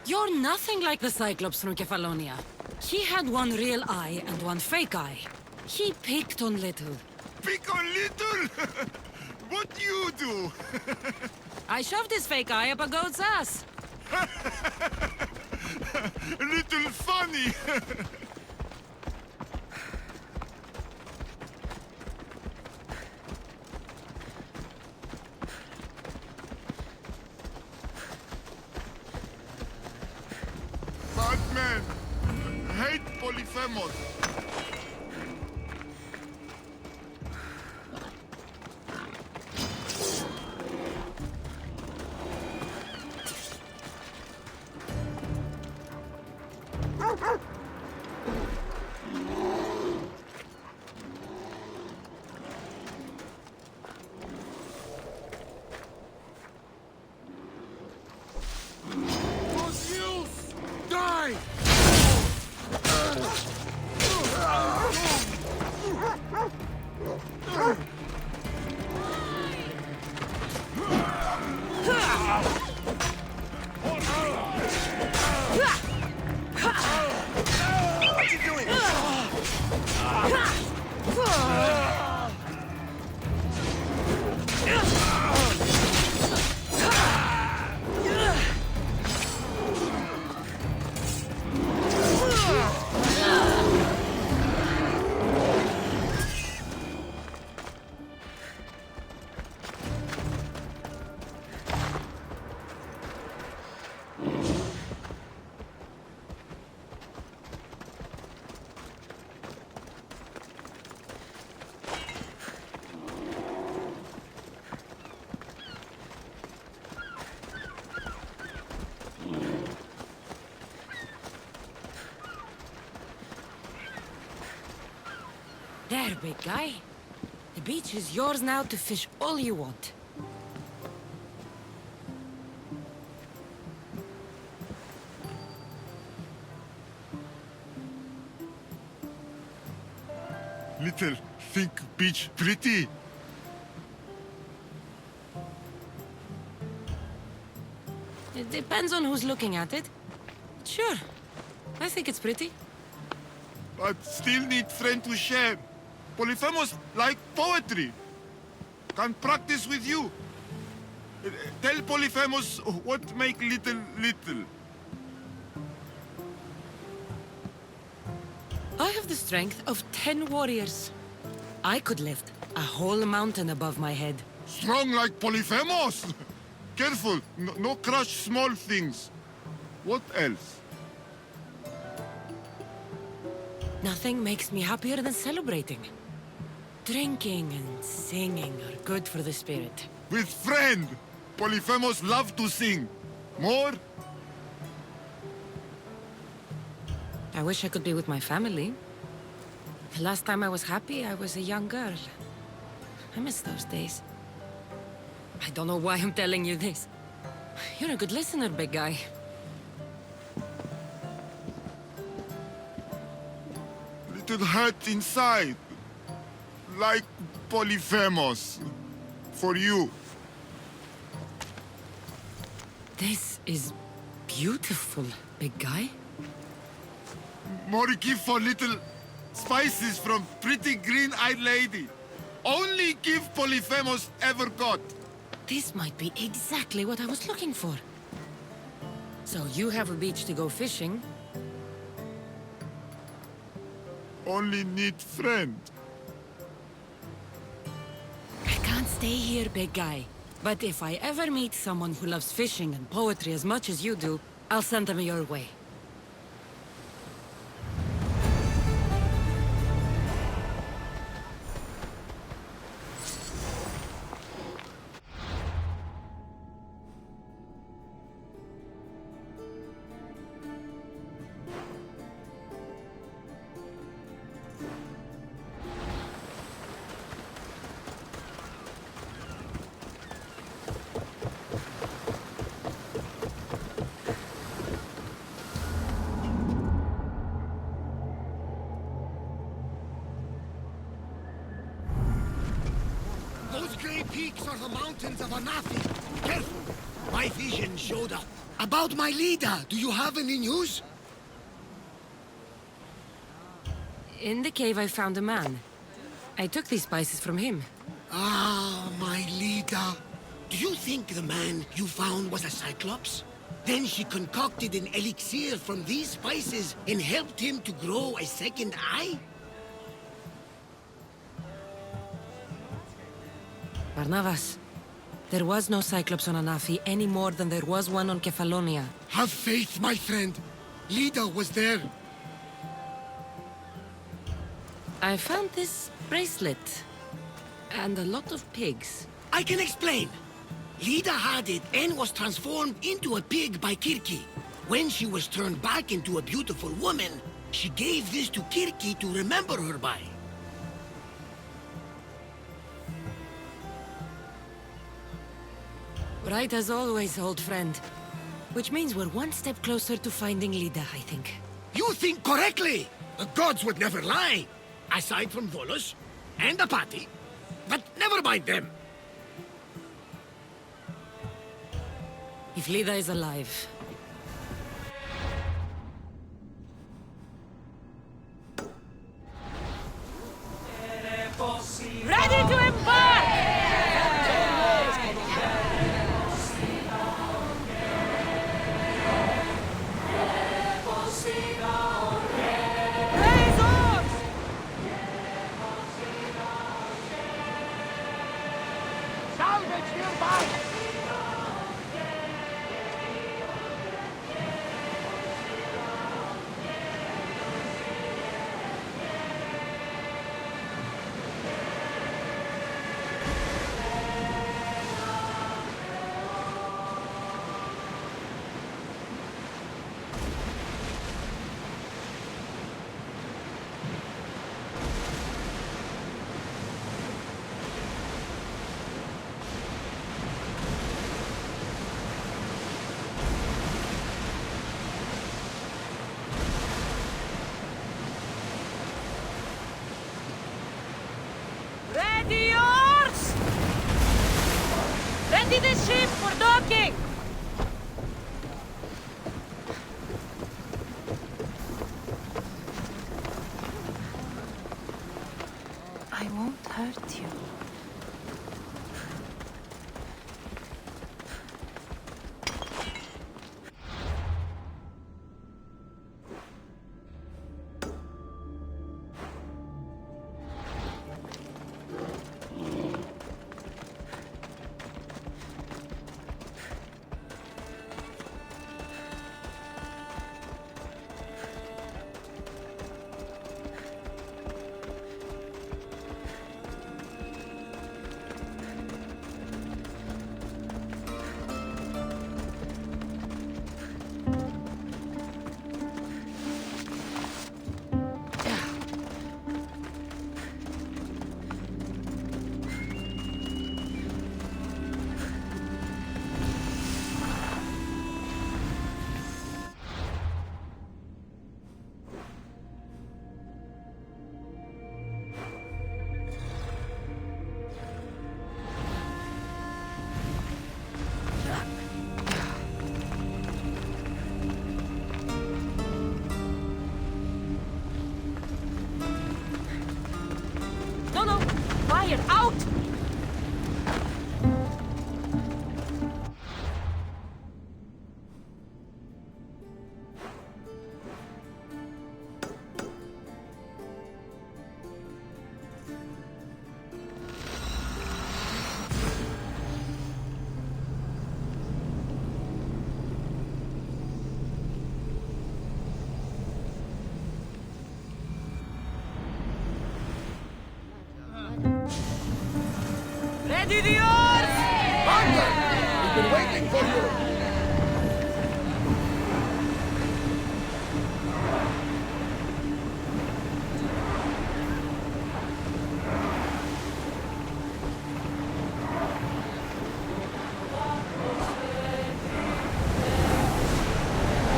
You're nothing like the Cyclops from Kefalonia. He had one real eye and one fake eye. He picked on Little. Pick on Little? What you do? I shoved his fake eye up a goat's ass. Little funny. men hate Polyphemus. Die! What you doing? There, big guy. The beach is yours now to fish all you want. Little, think beach pretty. It depends on who's looking at it. Sure. I think it's pretty. But still need friend to share. Polyphemus like poetry. Can practice with you. Tell Polyphemus what make little little. I have the strength of 10 warriors. I could lift a whole mountain above my head. Strong like Polyphemus. Careful, no crush small things. What else? Nothing makes me happier than celebrating. Drinking and singing are good for the spirit. With friend. Polyphemus love to sing. More? I wish I could be with my family. The last time I was happy, I was a young girl. I miss those days. I don't know why I'm telling you this. You're a good listener, big guy. Little hurt inside. Like Polyphemus. For you. This is beautiful, big guy. More gift for little spices from pretty green-eyed lady. Only gift Polyphemus ever got. This might be exactly what I was looking for. So you have a beach to go fishing. Only need friend. I can't stay here, big guy. But if I ever meet someone who loves fishing and poetry as much as you do, I'll send them your way. Those grey peaks are the mountains of Anafi. Careful! My vision showed up. About my leader, do you have any news? In the cave I found a man. I took these spices from him. Ah, my leader. Do you think the man you found was a Cyclops? Then she concocted an elixir from these spices and helped him to grow a second eye? Barnabas, there was no Cyclops on Anafi any more than there was one on Kefalonia. Have faith, my friend. Lida was there. I found this bracelet. And a lot of pigs. I can explain. Lida had it and was transformed into a pig by Kirki. When she was turned back into a beautiful woman, she gave this to Kirki to remember her by. Right as always, old friend. Which means we're one step closer to finding Lida, I think. You think correctly! The gods would never lie! Aside from Volos and Apati. But never mind them. If Lida is alive... Ready to embark! Raise arms! Salvage nearby! Ready yours! Ready the ship for docking! I won't hurt you. No! Fire out! Ready the oars! Thunder! We've been waiting for you!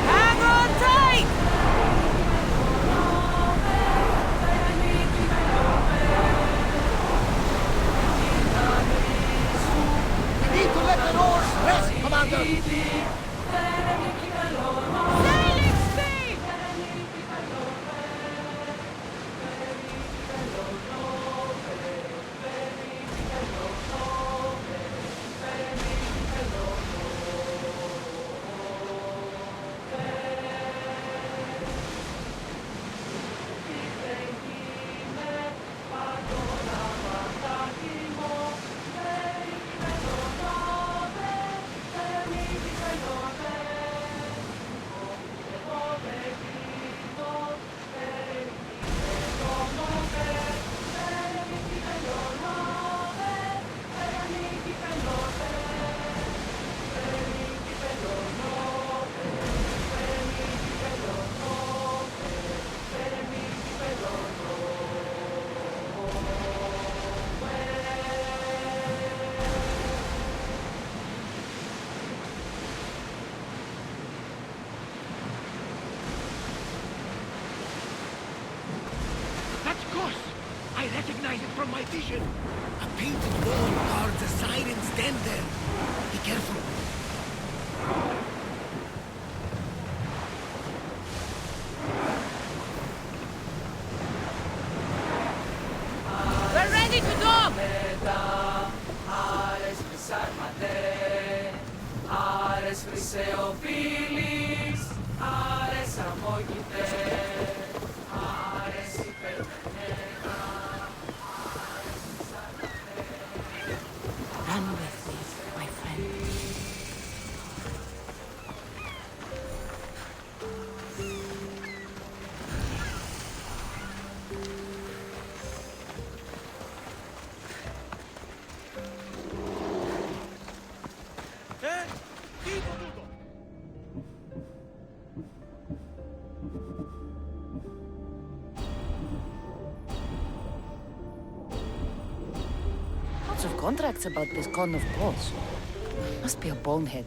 Hang on tight! We need to let the oars rest my vision. A painted wall guards a siren's den there. Be careful. We're ready to go! Run with me, my friend. Lots of contracts about this con of balls. Must be a bonehead.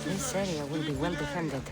This area will be well defended.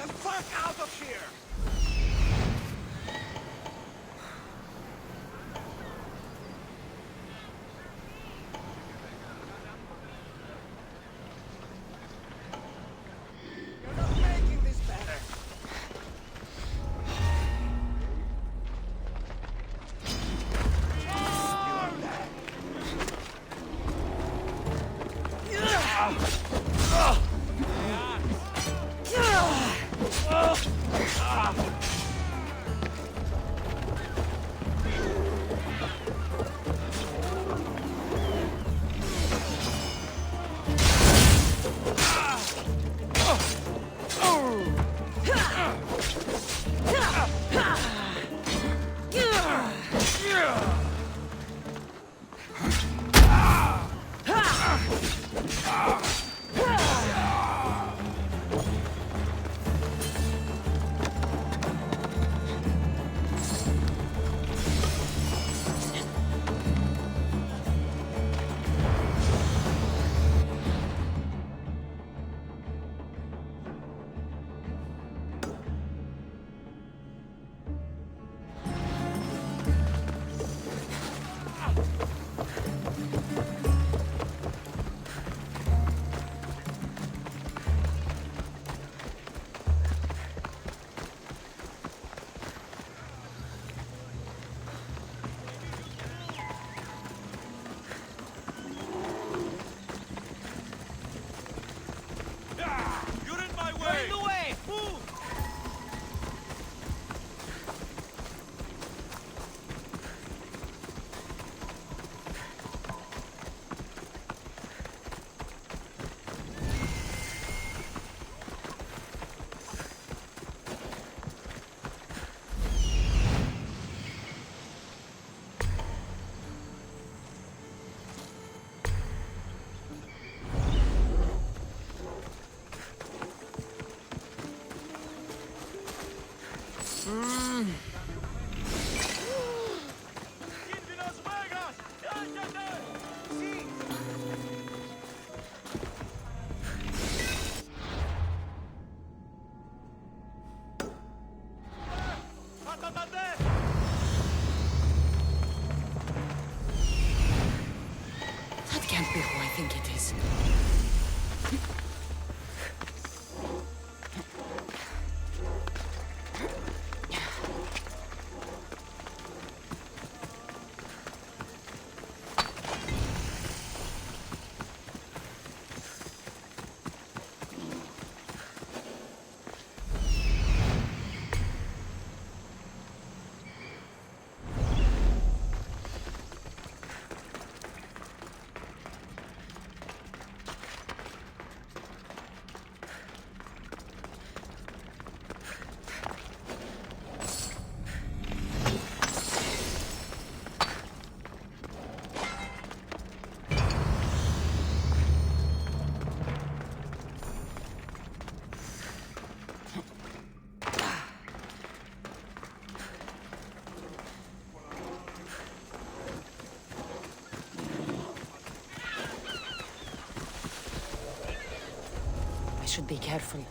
the fuck out of here! You're not making this better. You're in my way! In the way! Move! That can't be who I think it is. I should be careful.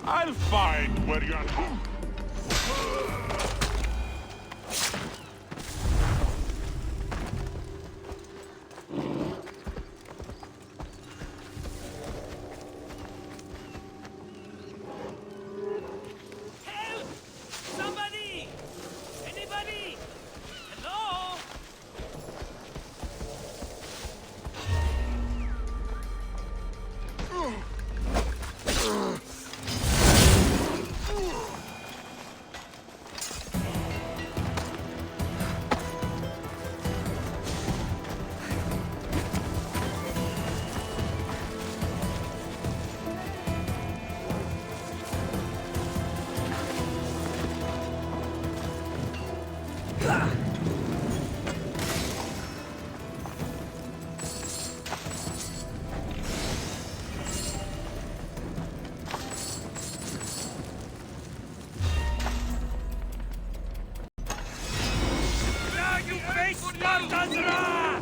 I'll find where you're at. Now you face Spartan's wrath!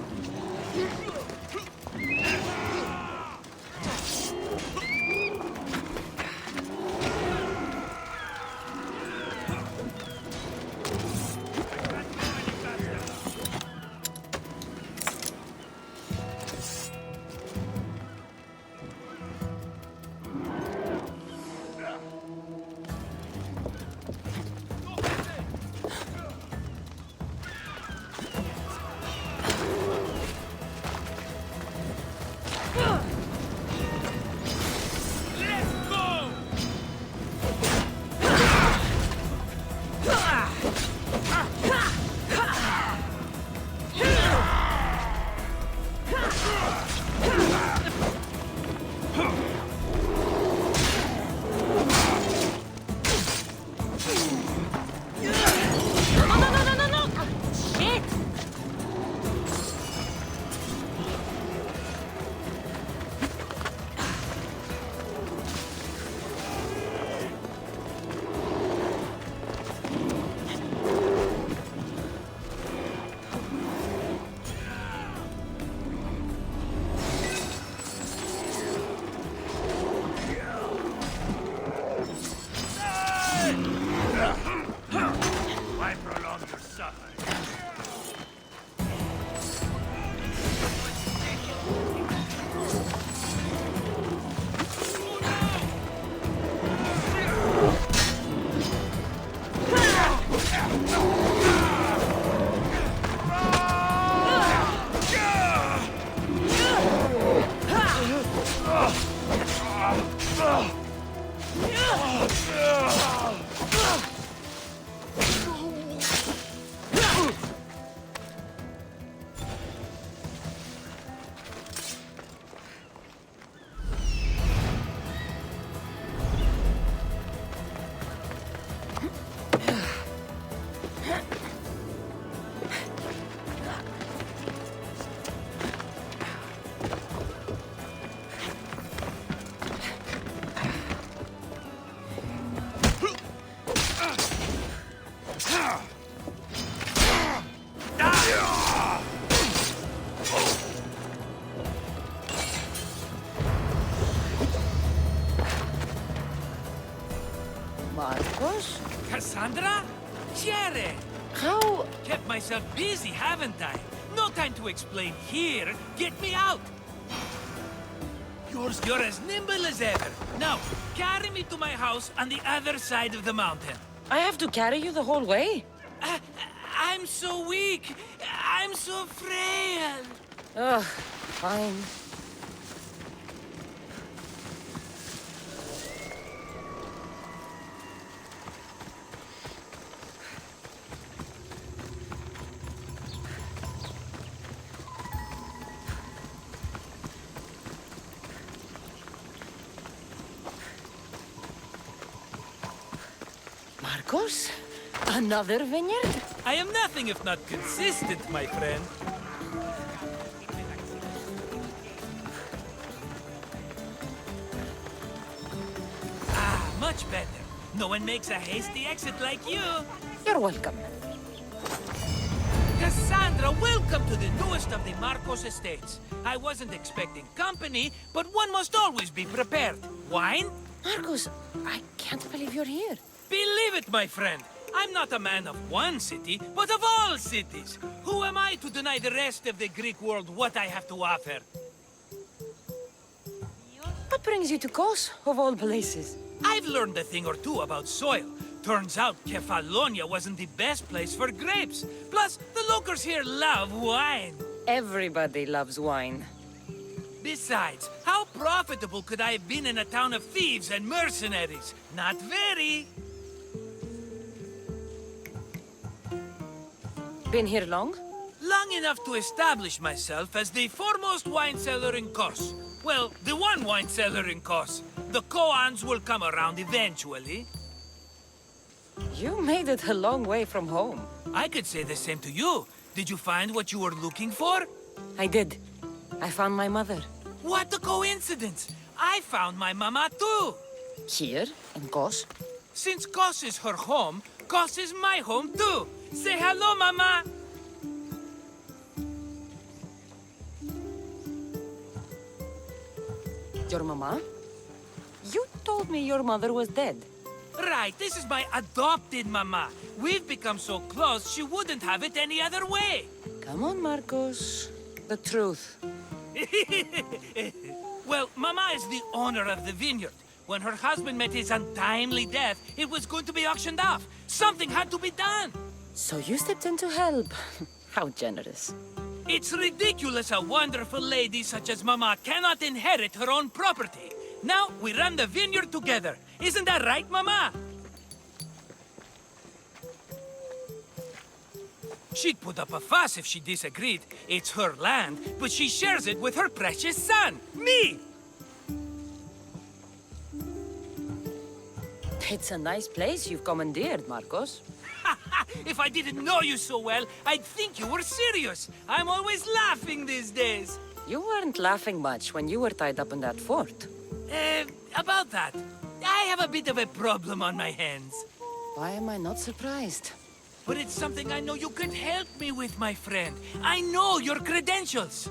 Marcos? Cassandra? Jerry! How? Kept myself busy, haven't I? No time to explain here. Get me out! You're as nimble as ever. Now, carry me to my house on the other side of the mountain. I have to carry you the whole way? I'm so weak. I'm so frail. Ugh, fine. Marcos? Another vineyard? I am nothing if not consistent, my friend. Much better. No one makes a hasty exit like you. You're welcome. Cassandra, welcome to the newest of the Marcos estates. I wasn't expecting company, but one must always be prepared. Wine? Marcos, I can't believe you're here. Believe it, my friend. I'm not a man of one city, but of all cities. Who am I to deny the rest of the Greek world what I have to offer? What brings you to Kos, of all places? I've learned a thing or two about soil. Turns out Kefalonia wasn't the best place for grapes. Plus, the locals here love wine. Everybody loves wine. Besides, how profitable could I have been in a town of thieves and mercenaries? Not very. Been here long? Long enough to establish myself as the foremost wine seller in Kos. Well, the one wine cellar in Kos. The koans will come around eventually. You made it a long way from home. I could say the same to you. Did you find what you were looking for? I did. I found my mother. What a coincidence! I found my mama too! Here, in Kos. Since Kos is her home, Kos is my home too! Say hello, mama! Your mama? You told me your mother was dead. Right, this is my adopted mama. We've become so close, she wouldn't have it any other way. Come on, Marcos. The truth. Well, Mama is the owner of the vineyard. When her husband met his untimely death, it was going to be auctioned off. Something had to be done. So you stepped in to help. How generous. It's ridiculous a wonderful lady such as Mama cannot inherit her own property. Now we run the vineyard together. Isn't that right, Mama? She'd put up a fuss if she disagreed. It's her land, but she shares it with her precious son, me! It's a nice place you've commandeered, Marcos. If I didn't know you so well, I'd think you were serious. I'm always laughing these days. You weren't laughing much when you were tied up in that fort. About that, I have a bit of a problem on my hands. Why am I not surprised? But it's something I know you could help me with, my friend. I know your credentials.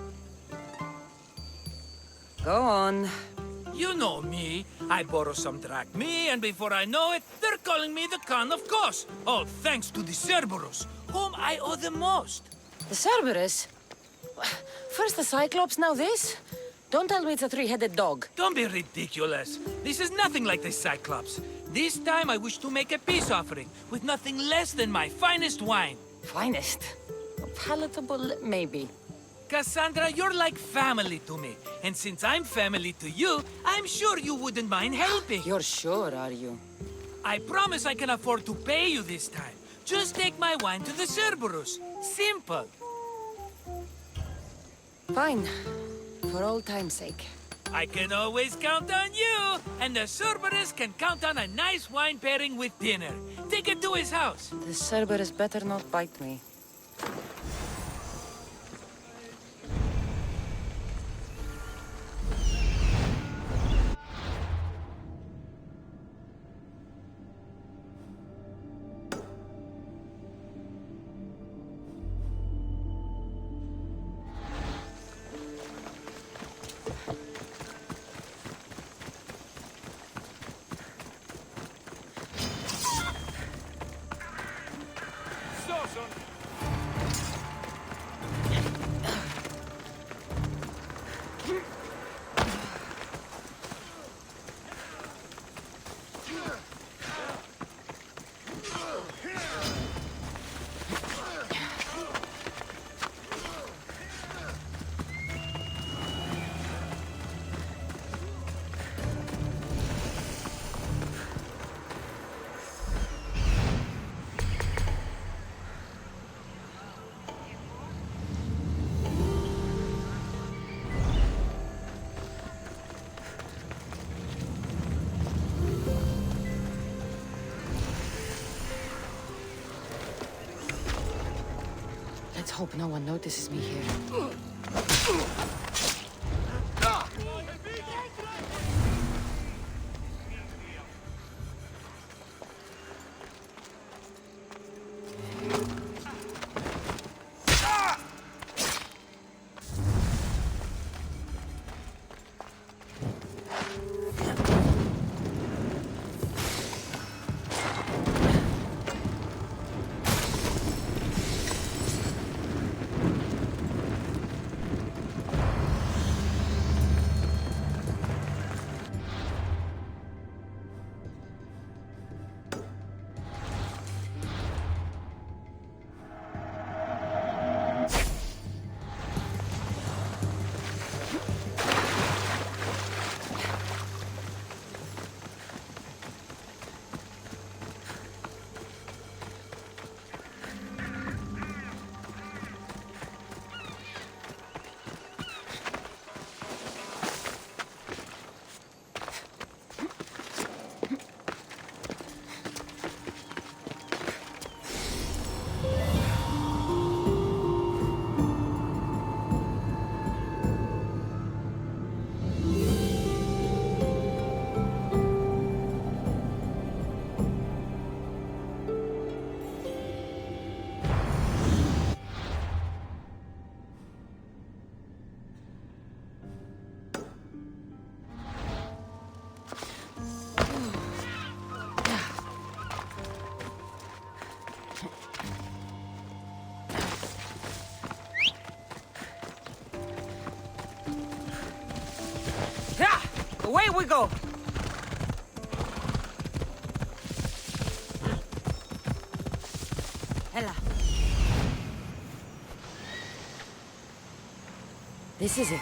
Go on. You know me. I borrow some drachmae, and before I know it, they're calling me the Khan of Kos. All thanks to the Cerberus, whom I owe the most. The Cerberus? First the Cyclops, now this? Don't tell me it's a three-headed dog. Don't be ridiculous. This is nothing like the Cyclops. This time I wish to make a peace offering with nothing less than my finest wine. Finest? Palatable, maybe. Cassandra, you're like family to me. And since I'm family to you, I'm sure you wouldn't mind helping. You're sure, are you? I promise I can afford to pay you this time. Just take my wine to the Cerberus. Simple. Fine. For old time's sake. I can always count on you, and the Cerberus can count on a nice wine pairing with dinner. Take it to his house. The Cerberus better not bite me. Let's hope no one notices me here. we go! Hela. This is it.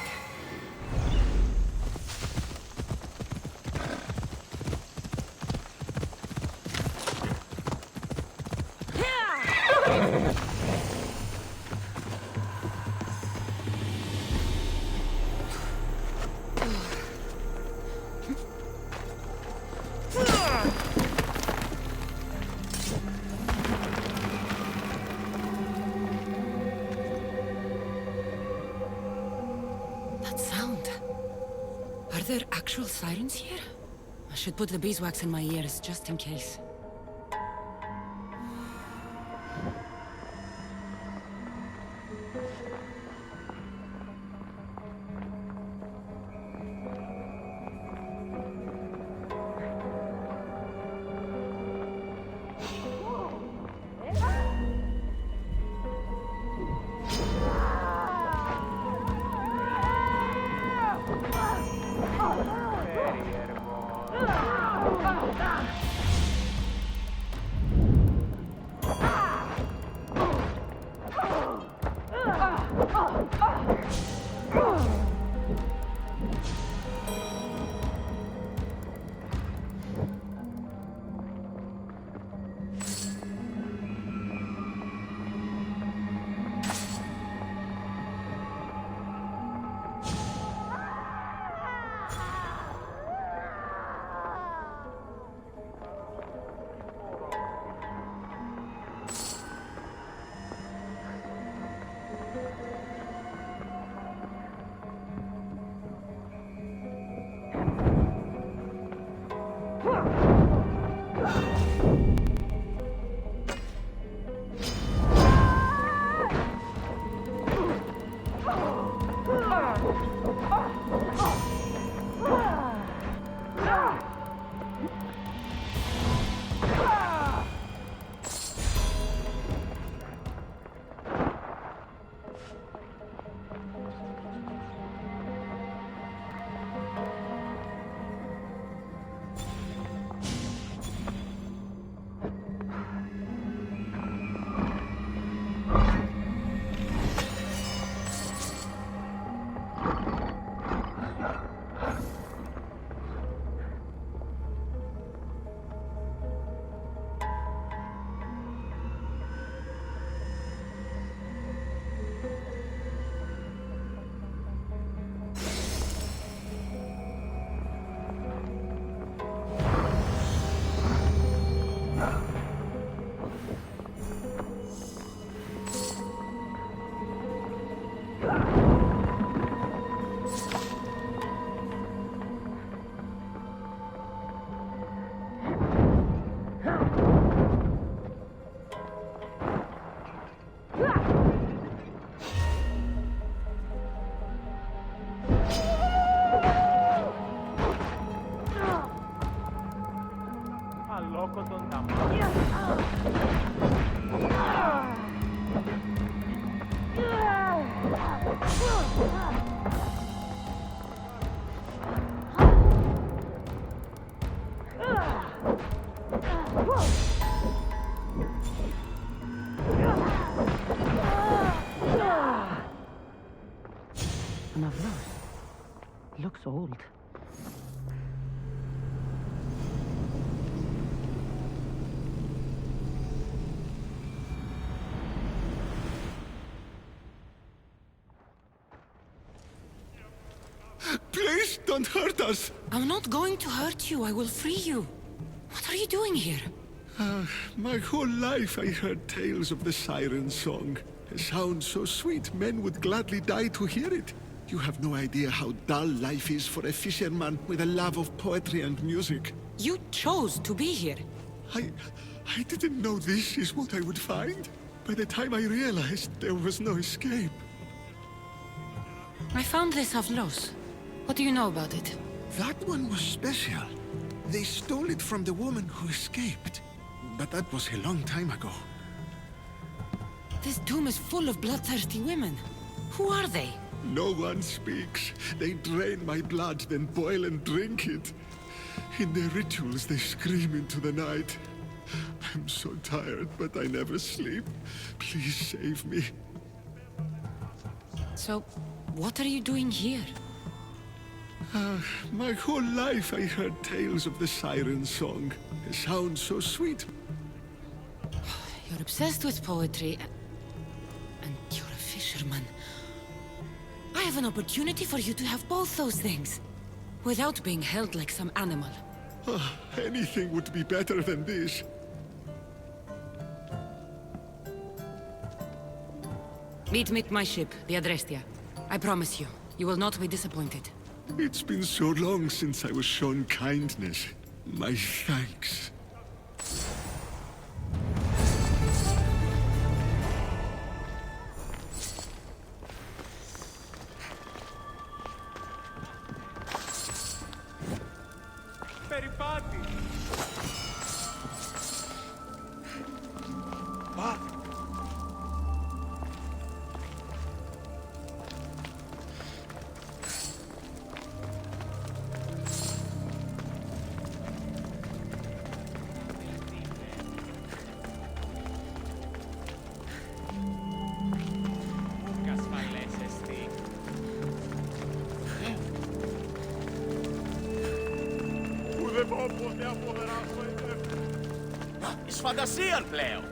Are there actual sirens here? I should put the beeswax in my ears, just in case. Looks old. Please don't hurt us! I'm not going to hurt you. I will free you. What are you doing here? My whole life I heard tales of the siren song. A sound so sweet, men would gladly die to hear it. You have no idea how dull life is for a fisherman with a love of poetry and music. You chose to be here. I didn't know this is what I would find. By the time I realized there was no escape. I found this of Los. What do you know about it? That one was special. They stole it from the woman who escaped. But that was a long time ago. This tomb is full of bloodthirsty women. Who are they? No one speaks. They drain my blood, then boil and drink it. In their rituals, they scream into the night. I'm so tired, but I never sleep. Please save me. So, what are you doing here? My whole life I heard tales of the siren song. It sounds so sweet. You're obsessed with poetry, and you're a fisherman. I have an opportunity for you to have both those things, without being held like some animal. Anything would be better than this. Meet me at my ship, the Adrestia. I promise you, you will not be disappointed. It's been so long since I was shown kindness. My thanks. Περιπάτη! Εις φαντασίαν πλέον.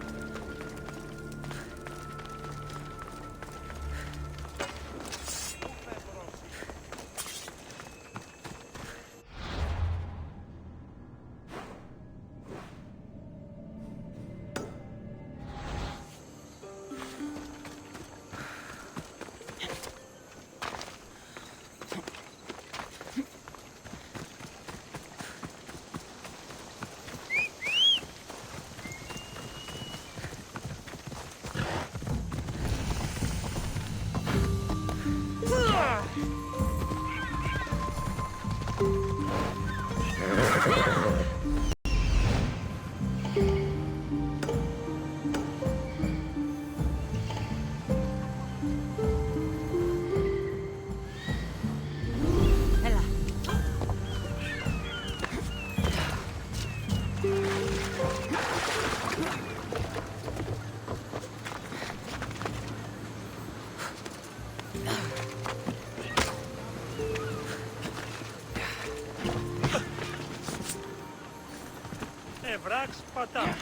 Ευράξ πατά.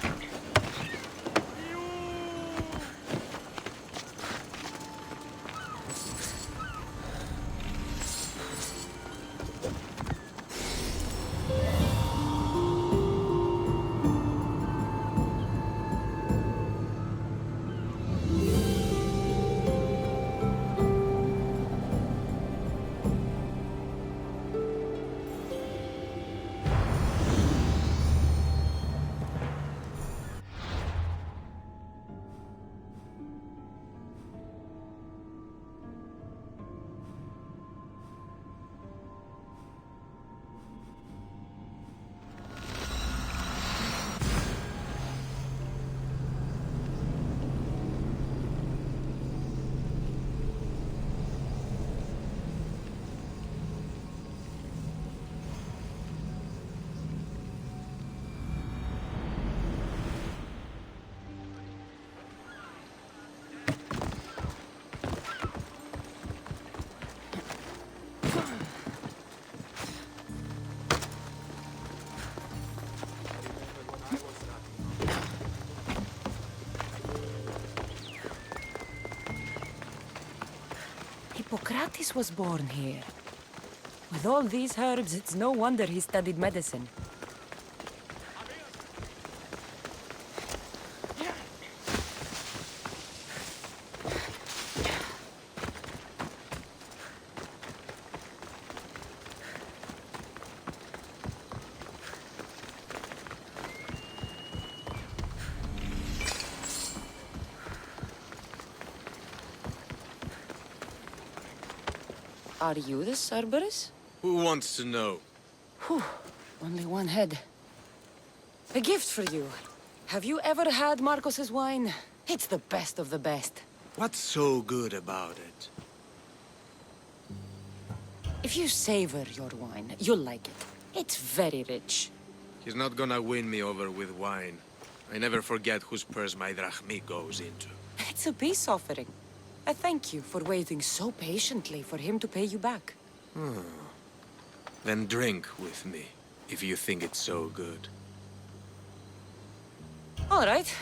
Hippocrates was born here. With all these herbs, it's no wonder he studied medicine. Are you the Cerberus? Who wants to know? Whew, only one head. A gift for you. Have you ever had Marcos's wine? It's the best of the best. What's so good about it? If you savor your wine, you'll like it. It's very rich. He's not gonna win me over with wine. I never forget whose purse my drachmi goes into. It's a peace offering. I thank you for waiting so patiently for him to pay you back. Then drink with me, if you think it's so good. All right.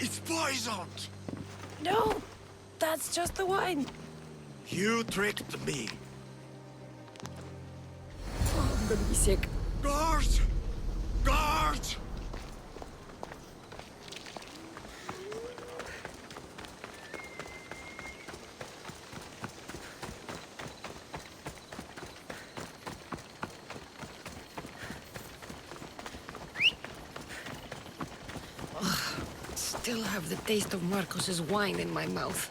It's poisoned! No, that's just the wine. You tricked me. Oh, I'm gonna be sick. Guards! Guards! Still have the taste of Marcos's wine in my mouth.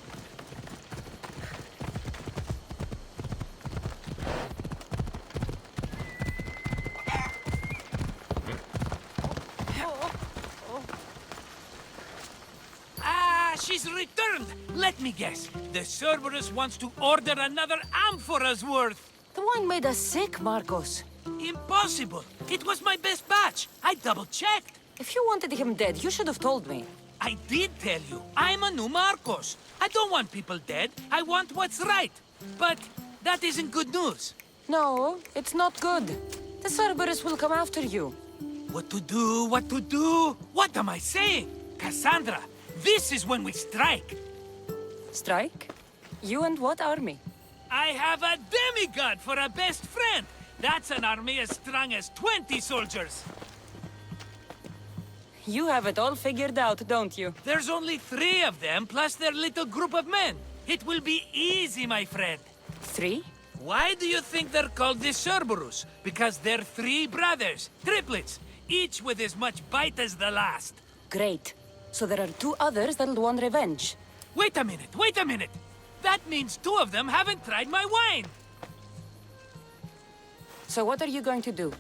She's returned! Let me guess. The Cerberus wants to order another amphora's worth. The wine made us sick, Marcos. Impossible! It was my best batch. I double-checked. If you wanted him dead, you should have told me. I did tell you. I'm a new Marcos. I don't want people dead. I want what's right. But that isn't good news. No, it's not good. The Cerberus will come after you. What to do? What to do? What am I saying? Cassandra, this is when we strike. Strike? You and what army? I have a demigod for a best friend. That's an army as strong as 20 soldiers. You have it all figured out, don't you? There's only 3 of them, plus their little group of men. It will be easy, my friend. 3? Why do you think they're called the Cerberus? Because they're 3 brothers, triplets, each with as much bite as the last. Great. So there are 2 others that'll want revenge. Wait a minute, wait a minute! That means 2 of them haven't tried my wine! So what are you going to do?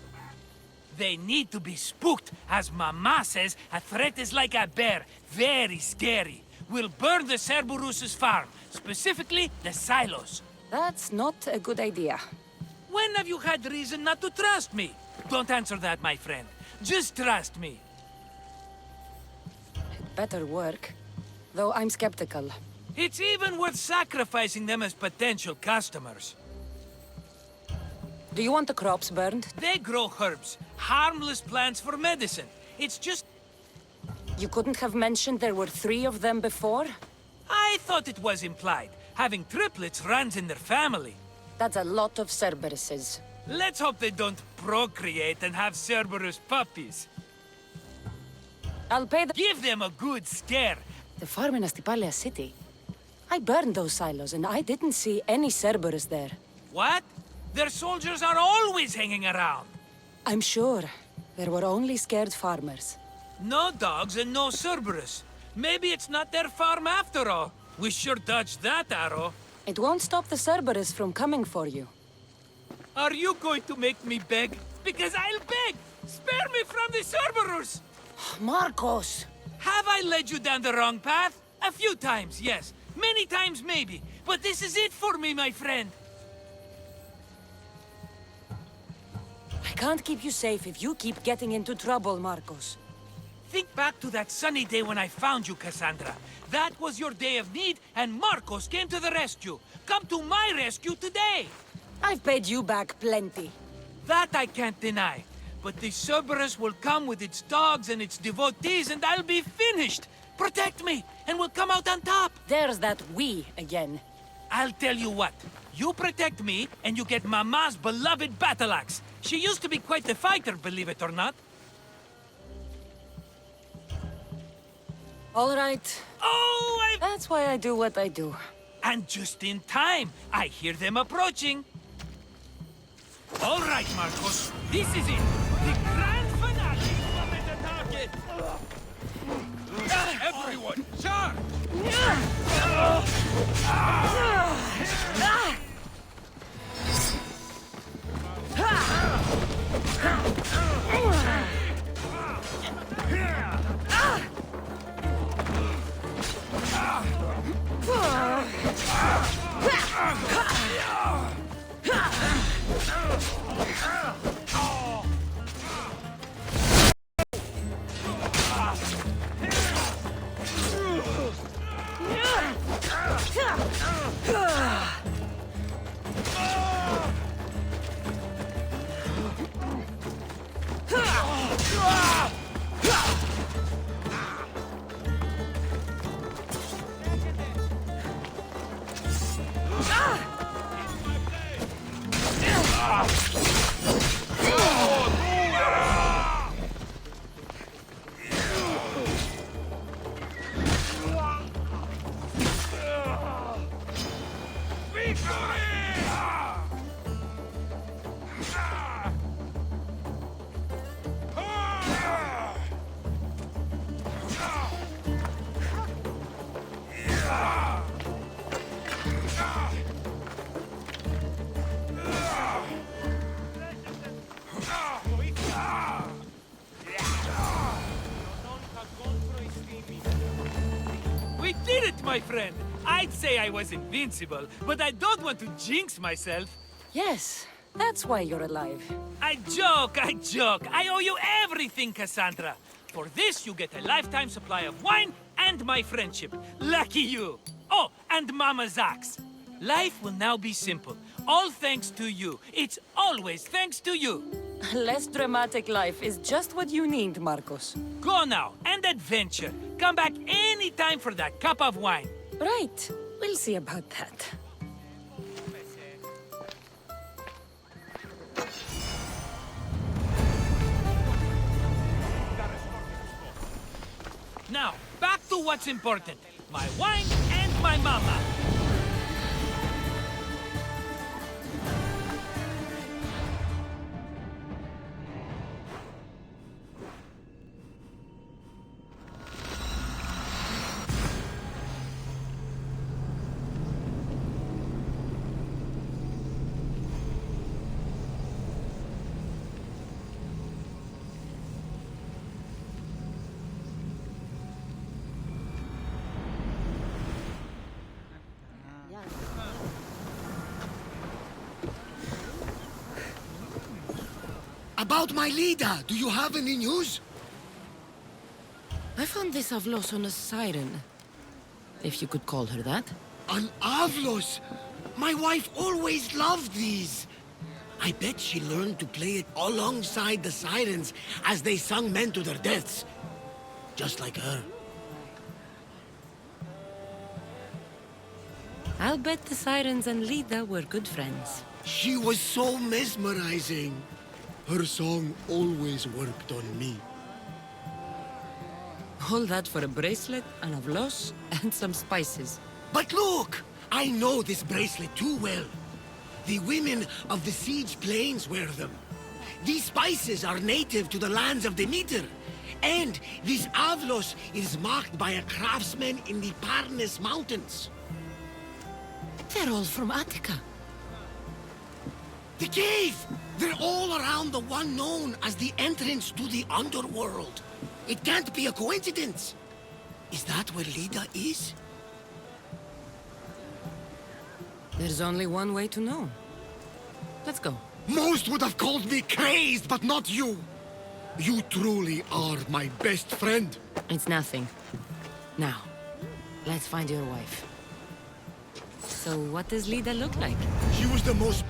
They need to be spooked. As Mama says, a threat is like a bear. Very scary. We'll burn the Cerberus's farm, specifically the silos. That's not a good idea. When have you had reason not to trust me? Don't answer that, my friend. Just trust me. It better work. Though I'm skeptical. It's even worth sacrificing them as potential customers. Do you want the crops burned? They grow herbs. Harmless plants for medicine. It's just... You couldn't have mentioned there were 3 of them before? I thought it was implied. Having triplets runs in their family. That's a lot of Cerberuses. Let's hope they don't procreate and have Cerberus puppies. I'll pay the... Give them a good scare. The farm in Astipalia City. I burned those silos and I didn't see any Cerberus there. What? Their soldiers are always hanging around. I'm sure. There were only scared farmers. No dogs and no Cerberus. Maybe it's not their farm after all. We sure dodged that arrow. It won't stop the Cerberus from coming for you. Are you going to make me beg? Because I'll beg! Spare me from the Cerberus! Marcos! Have I led you down the wrong path? A few times, yes. Many times, maybe. But this is it for me, my friend. I can't keep you safe if you keep getting into trouble, Marcos. Think back to that sunny day when I found you, Cassandra. That was your day of need, and Marcos came to the rescue. Come to my rescue today! I've paid you back plenty. That I can't deny. But the Cerberus will come with its dogs and its devotees, and I'll be finished! Protect me, and we'll come out on top! There's that we again. I'll tell you what. You protect me, and you get Mama's beloved battle axe. She used to be quite the fighter, believe it or not. All right. Oh, That's why I do what I do. And just in time. I hear them approaching. All right, Marcos. This is it. The grand finale. Everyone, charge! We did it, my friend! I'd say I was invincible, but I don't want to jinx myself. Yes, that's why you're alive. I joke, I joke. I owe you everything, Cassandra. For this, you get a lifetime supply of wine and my friendship. Lucky you. Oh, and Mama's axe. Life will now be simple. All thanks to you. It's always thanks to you. Less dramatic life is just what you need, Marcos. Go now, and adventure. Come back anytime for that cup of wine. Right. We'll see about that. Now, back to what's important. My wine and my mama. About my leader, do you have any news? I found this Avlos on a siren. If you could call her that. An Avlos? My wife always loved these. I bet she learned to play it alongside the sirens as they sung men to their deaths. Just like her. I'll bet the sirens and Lida were good friends. She was so mesmerizing. Her song always worked on me. All that for a bracelet, an Avlos, and some spices. But look! I know this bracelet too well. The women of the Siege Plains wear them. These spices are native to the lands of Demeter. And this Avlos is marked by a craftsman in the Parnes Mountains. They're all from Attica. The cave! They're all around the one known as the entrance to the underworld. It can't be a coincidence. Is that where Lida is? There's only one way to know. Let's go. Most would have called me crazed, but not you. You truly are my best friend. It's nothing. Now, let's find your wife. So what does Lida look like? She was the most...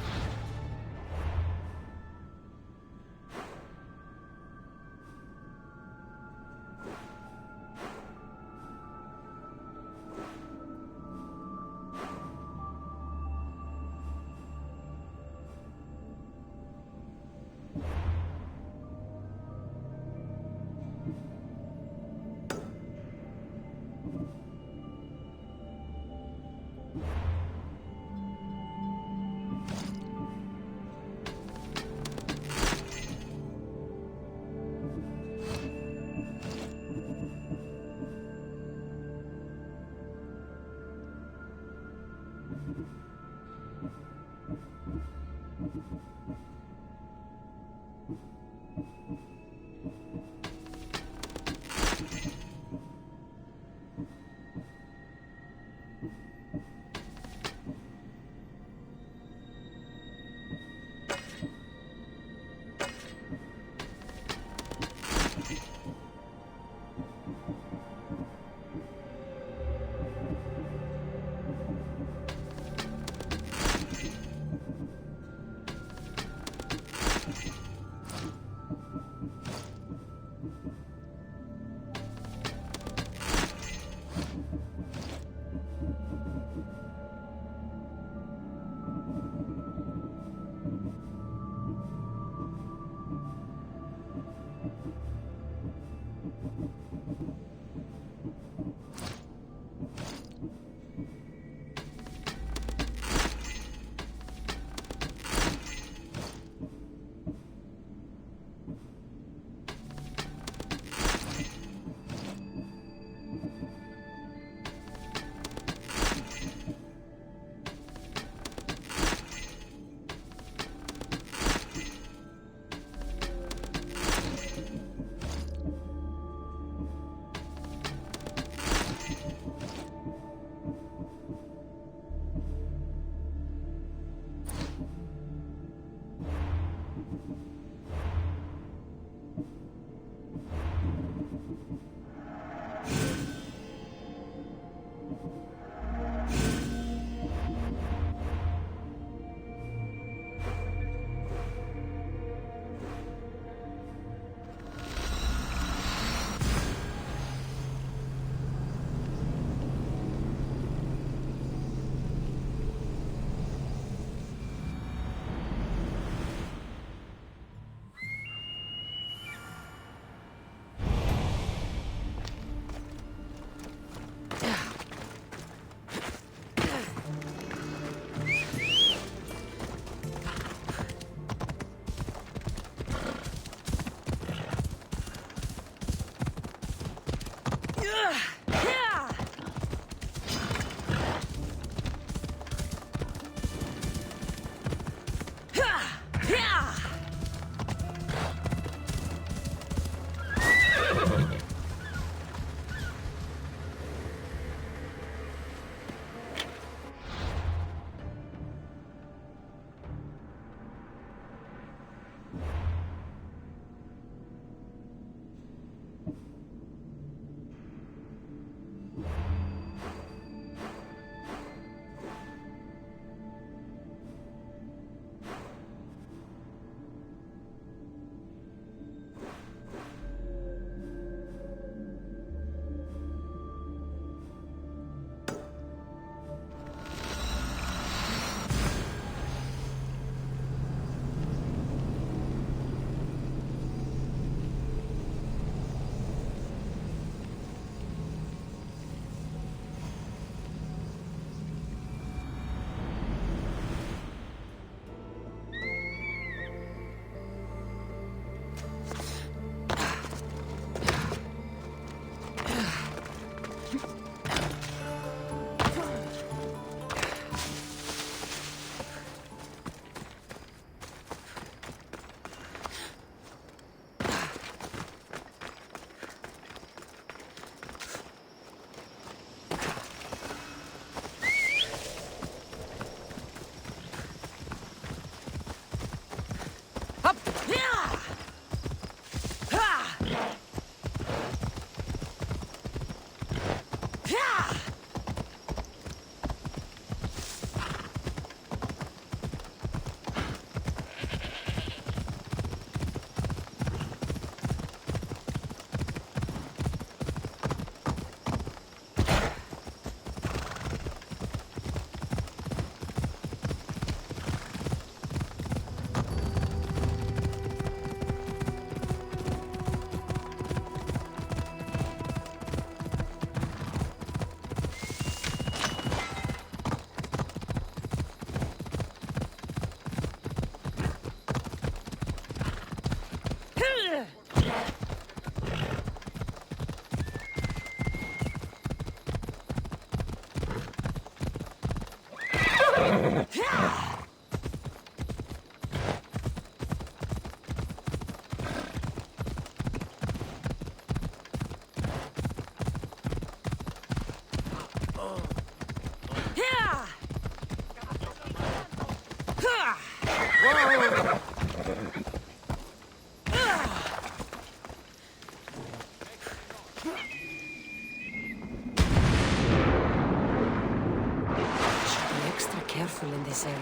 Extra careful in this area.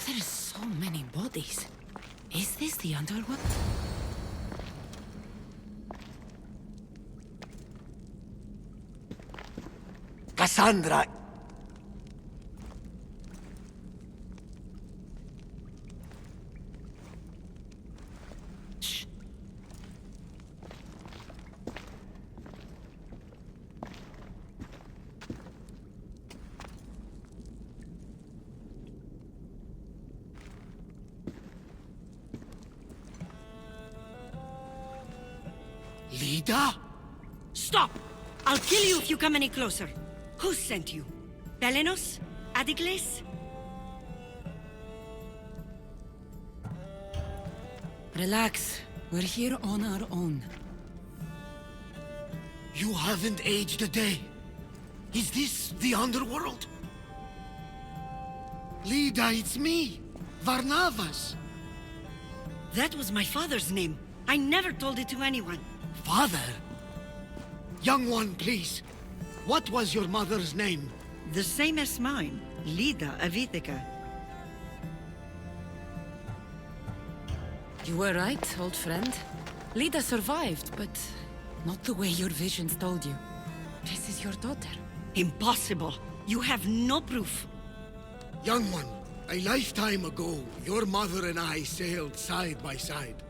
There are so many bodies. Is this the underworld? Cassandra! Lida? Stop! I'll kill you if you come any closer. Who sent you? Belenos? Adigles? Relax. We're here on our own. You haven't aged a day. Is this the underworld? Lida, it's me, Varnavas. That was my father's name. I never told it to anyone. Father? Young one, please. What was your mother's name? The same as mine. Lida Avitica. You were right, old friend. Lida survived, but not the way your visions told you. This is your daughter. Impossible. You have no proof. Young one, a lifetime ago, your mother and I sailed side by side.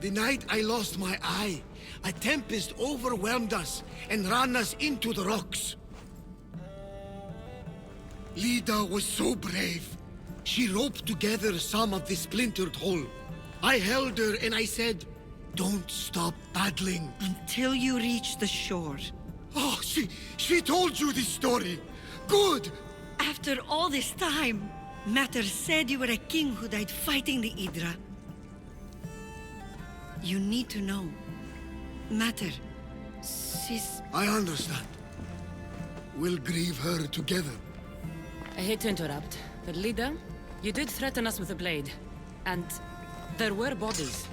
The night I lost my eye, a tempest overwhelmed us and ran us into the rocks. Lida was so brave. She roped together some of the splintered hull. I held her and I said, "Don't stop paddling." Until you reach the shore. Oh, she told you this story. Good! After all this time, Matter said you were a king who died fighting the Hydra. You need to know. Matter, she's... I understand. We'll grieve her together. I hate to interrupt, but Lida, you did threaten us with a blade. And there were bodies.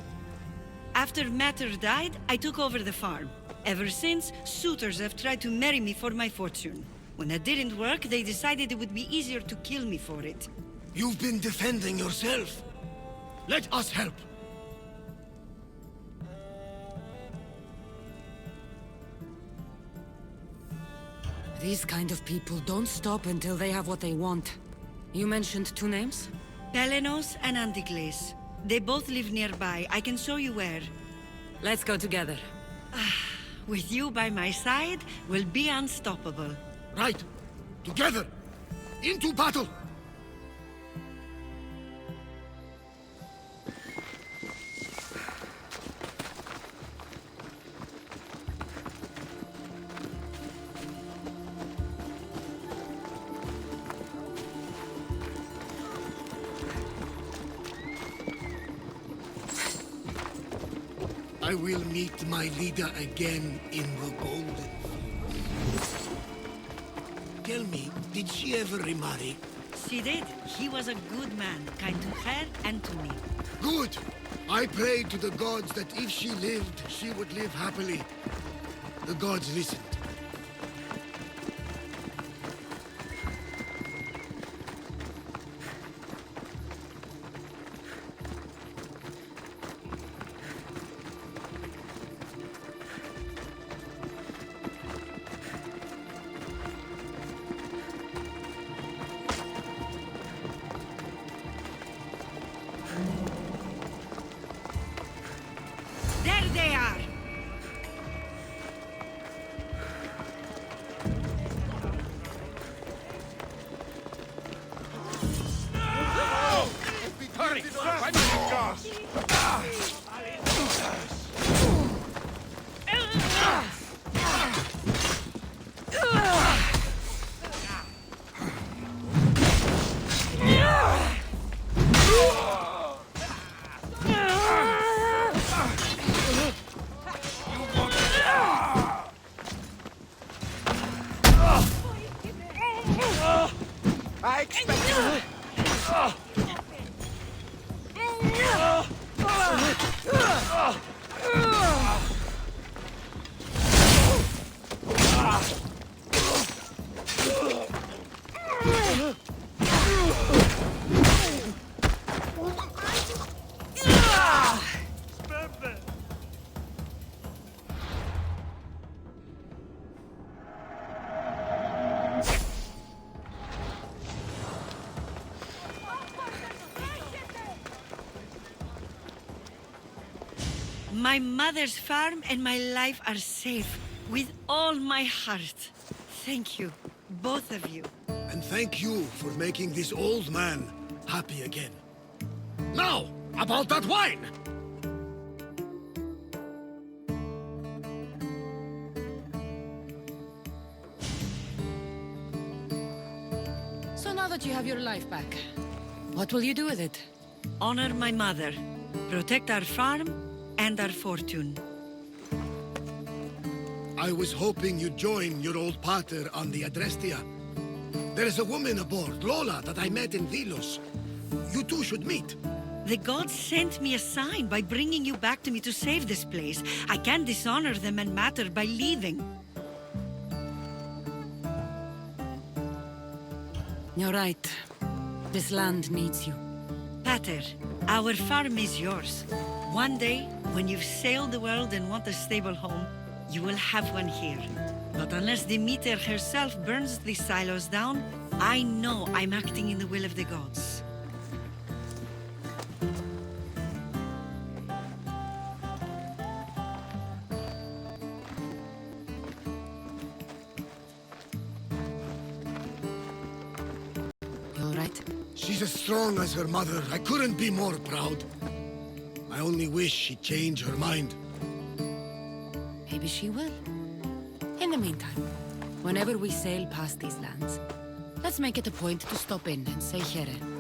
After Matter died, I took over the farm. Ever since, suitors have tried to marry me for my fortune. When that didn't work, they decided it would be easier to kill me for it. You've been defending yourself. Let us help. These kind of people don't stop until they have what they want. You mentioned two names? Belenos and Antigles. They both live nearby. I can show you where. Let's go together. With you by my side, we'll be unstoppable. Right. Together. Into battle. I will meet my leader again in the Golden Fields. Tell me, did she ever remarry? She did. He was a good man, kind to her and to me. Good! I prayed to the gods that if she lived, she would live happily. The gods listened. There they are! I expect My mother's farm and my life are safe, with all my heart. Thank you, both of you. And thank you for making this old man happy again. Now, about that wine! So now that you have your life back, what will you do with it? Honor my mother, protect our farm and our fortune. I was hoping you'd join your old pater on the Adrestia. There is a woman aboard, Lola, that I met in Vilos. You two should meet. The gods sent me a sign by bringing you back to me to save this place. I can't dishonor them and Mater by leaving. You're right. This land needs you. Pater, our farm is yours. One day, when you've sailed the world and want a stable home, you will have one here. But unless Demeter herself burns these silos down, I know I'm acting in the will of the gods. You all right? She's as strong as her mother. I couldn't be more proud. I only wish she'd change her mind. Maybe she will. In the meantime, whenever we sail past these lands, let's make it a point to stop in and say Here.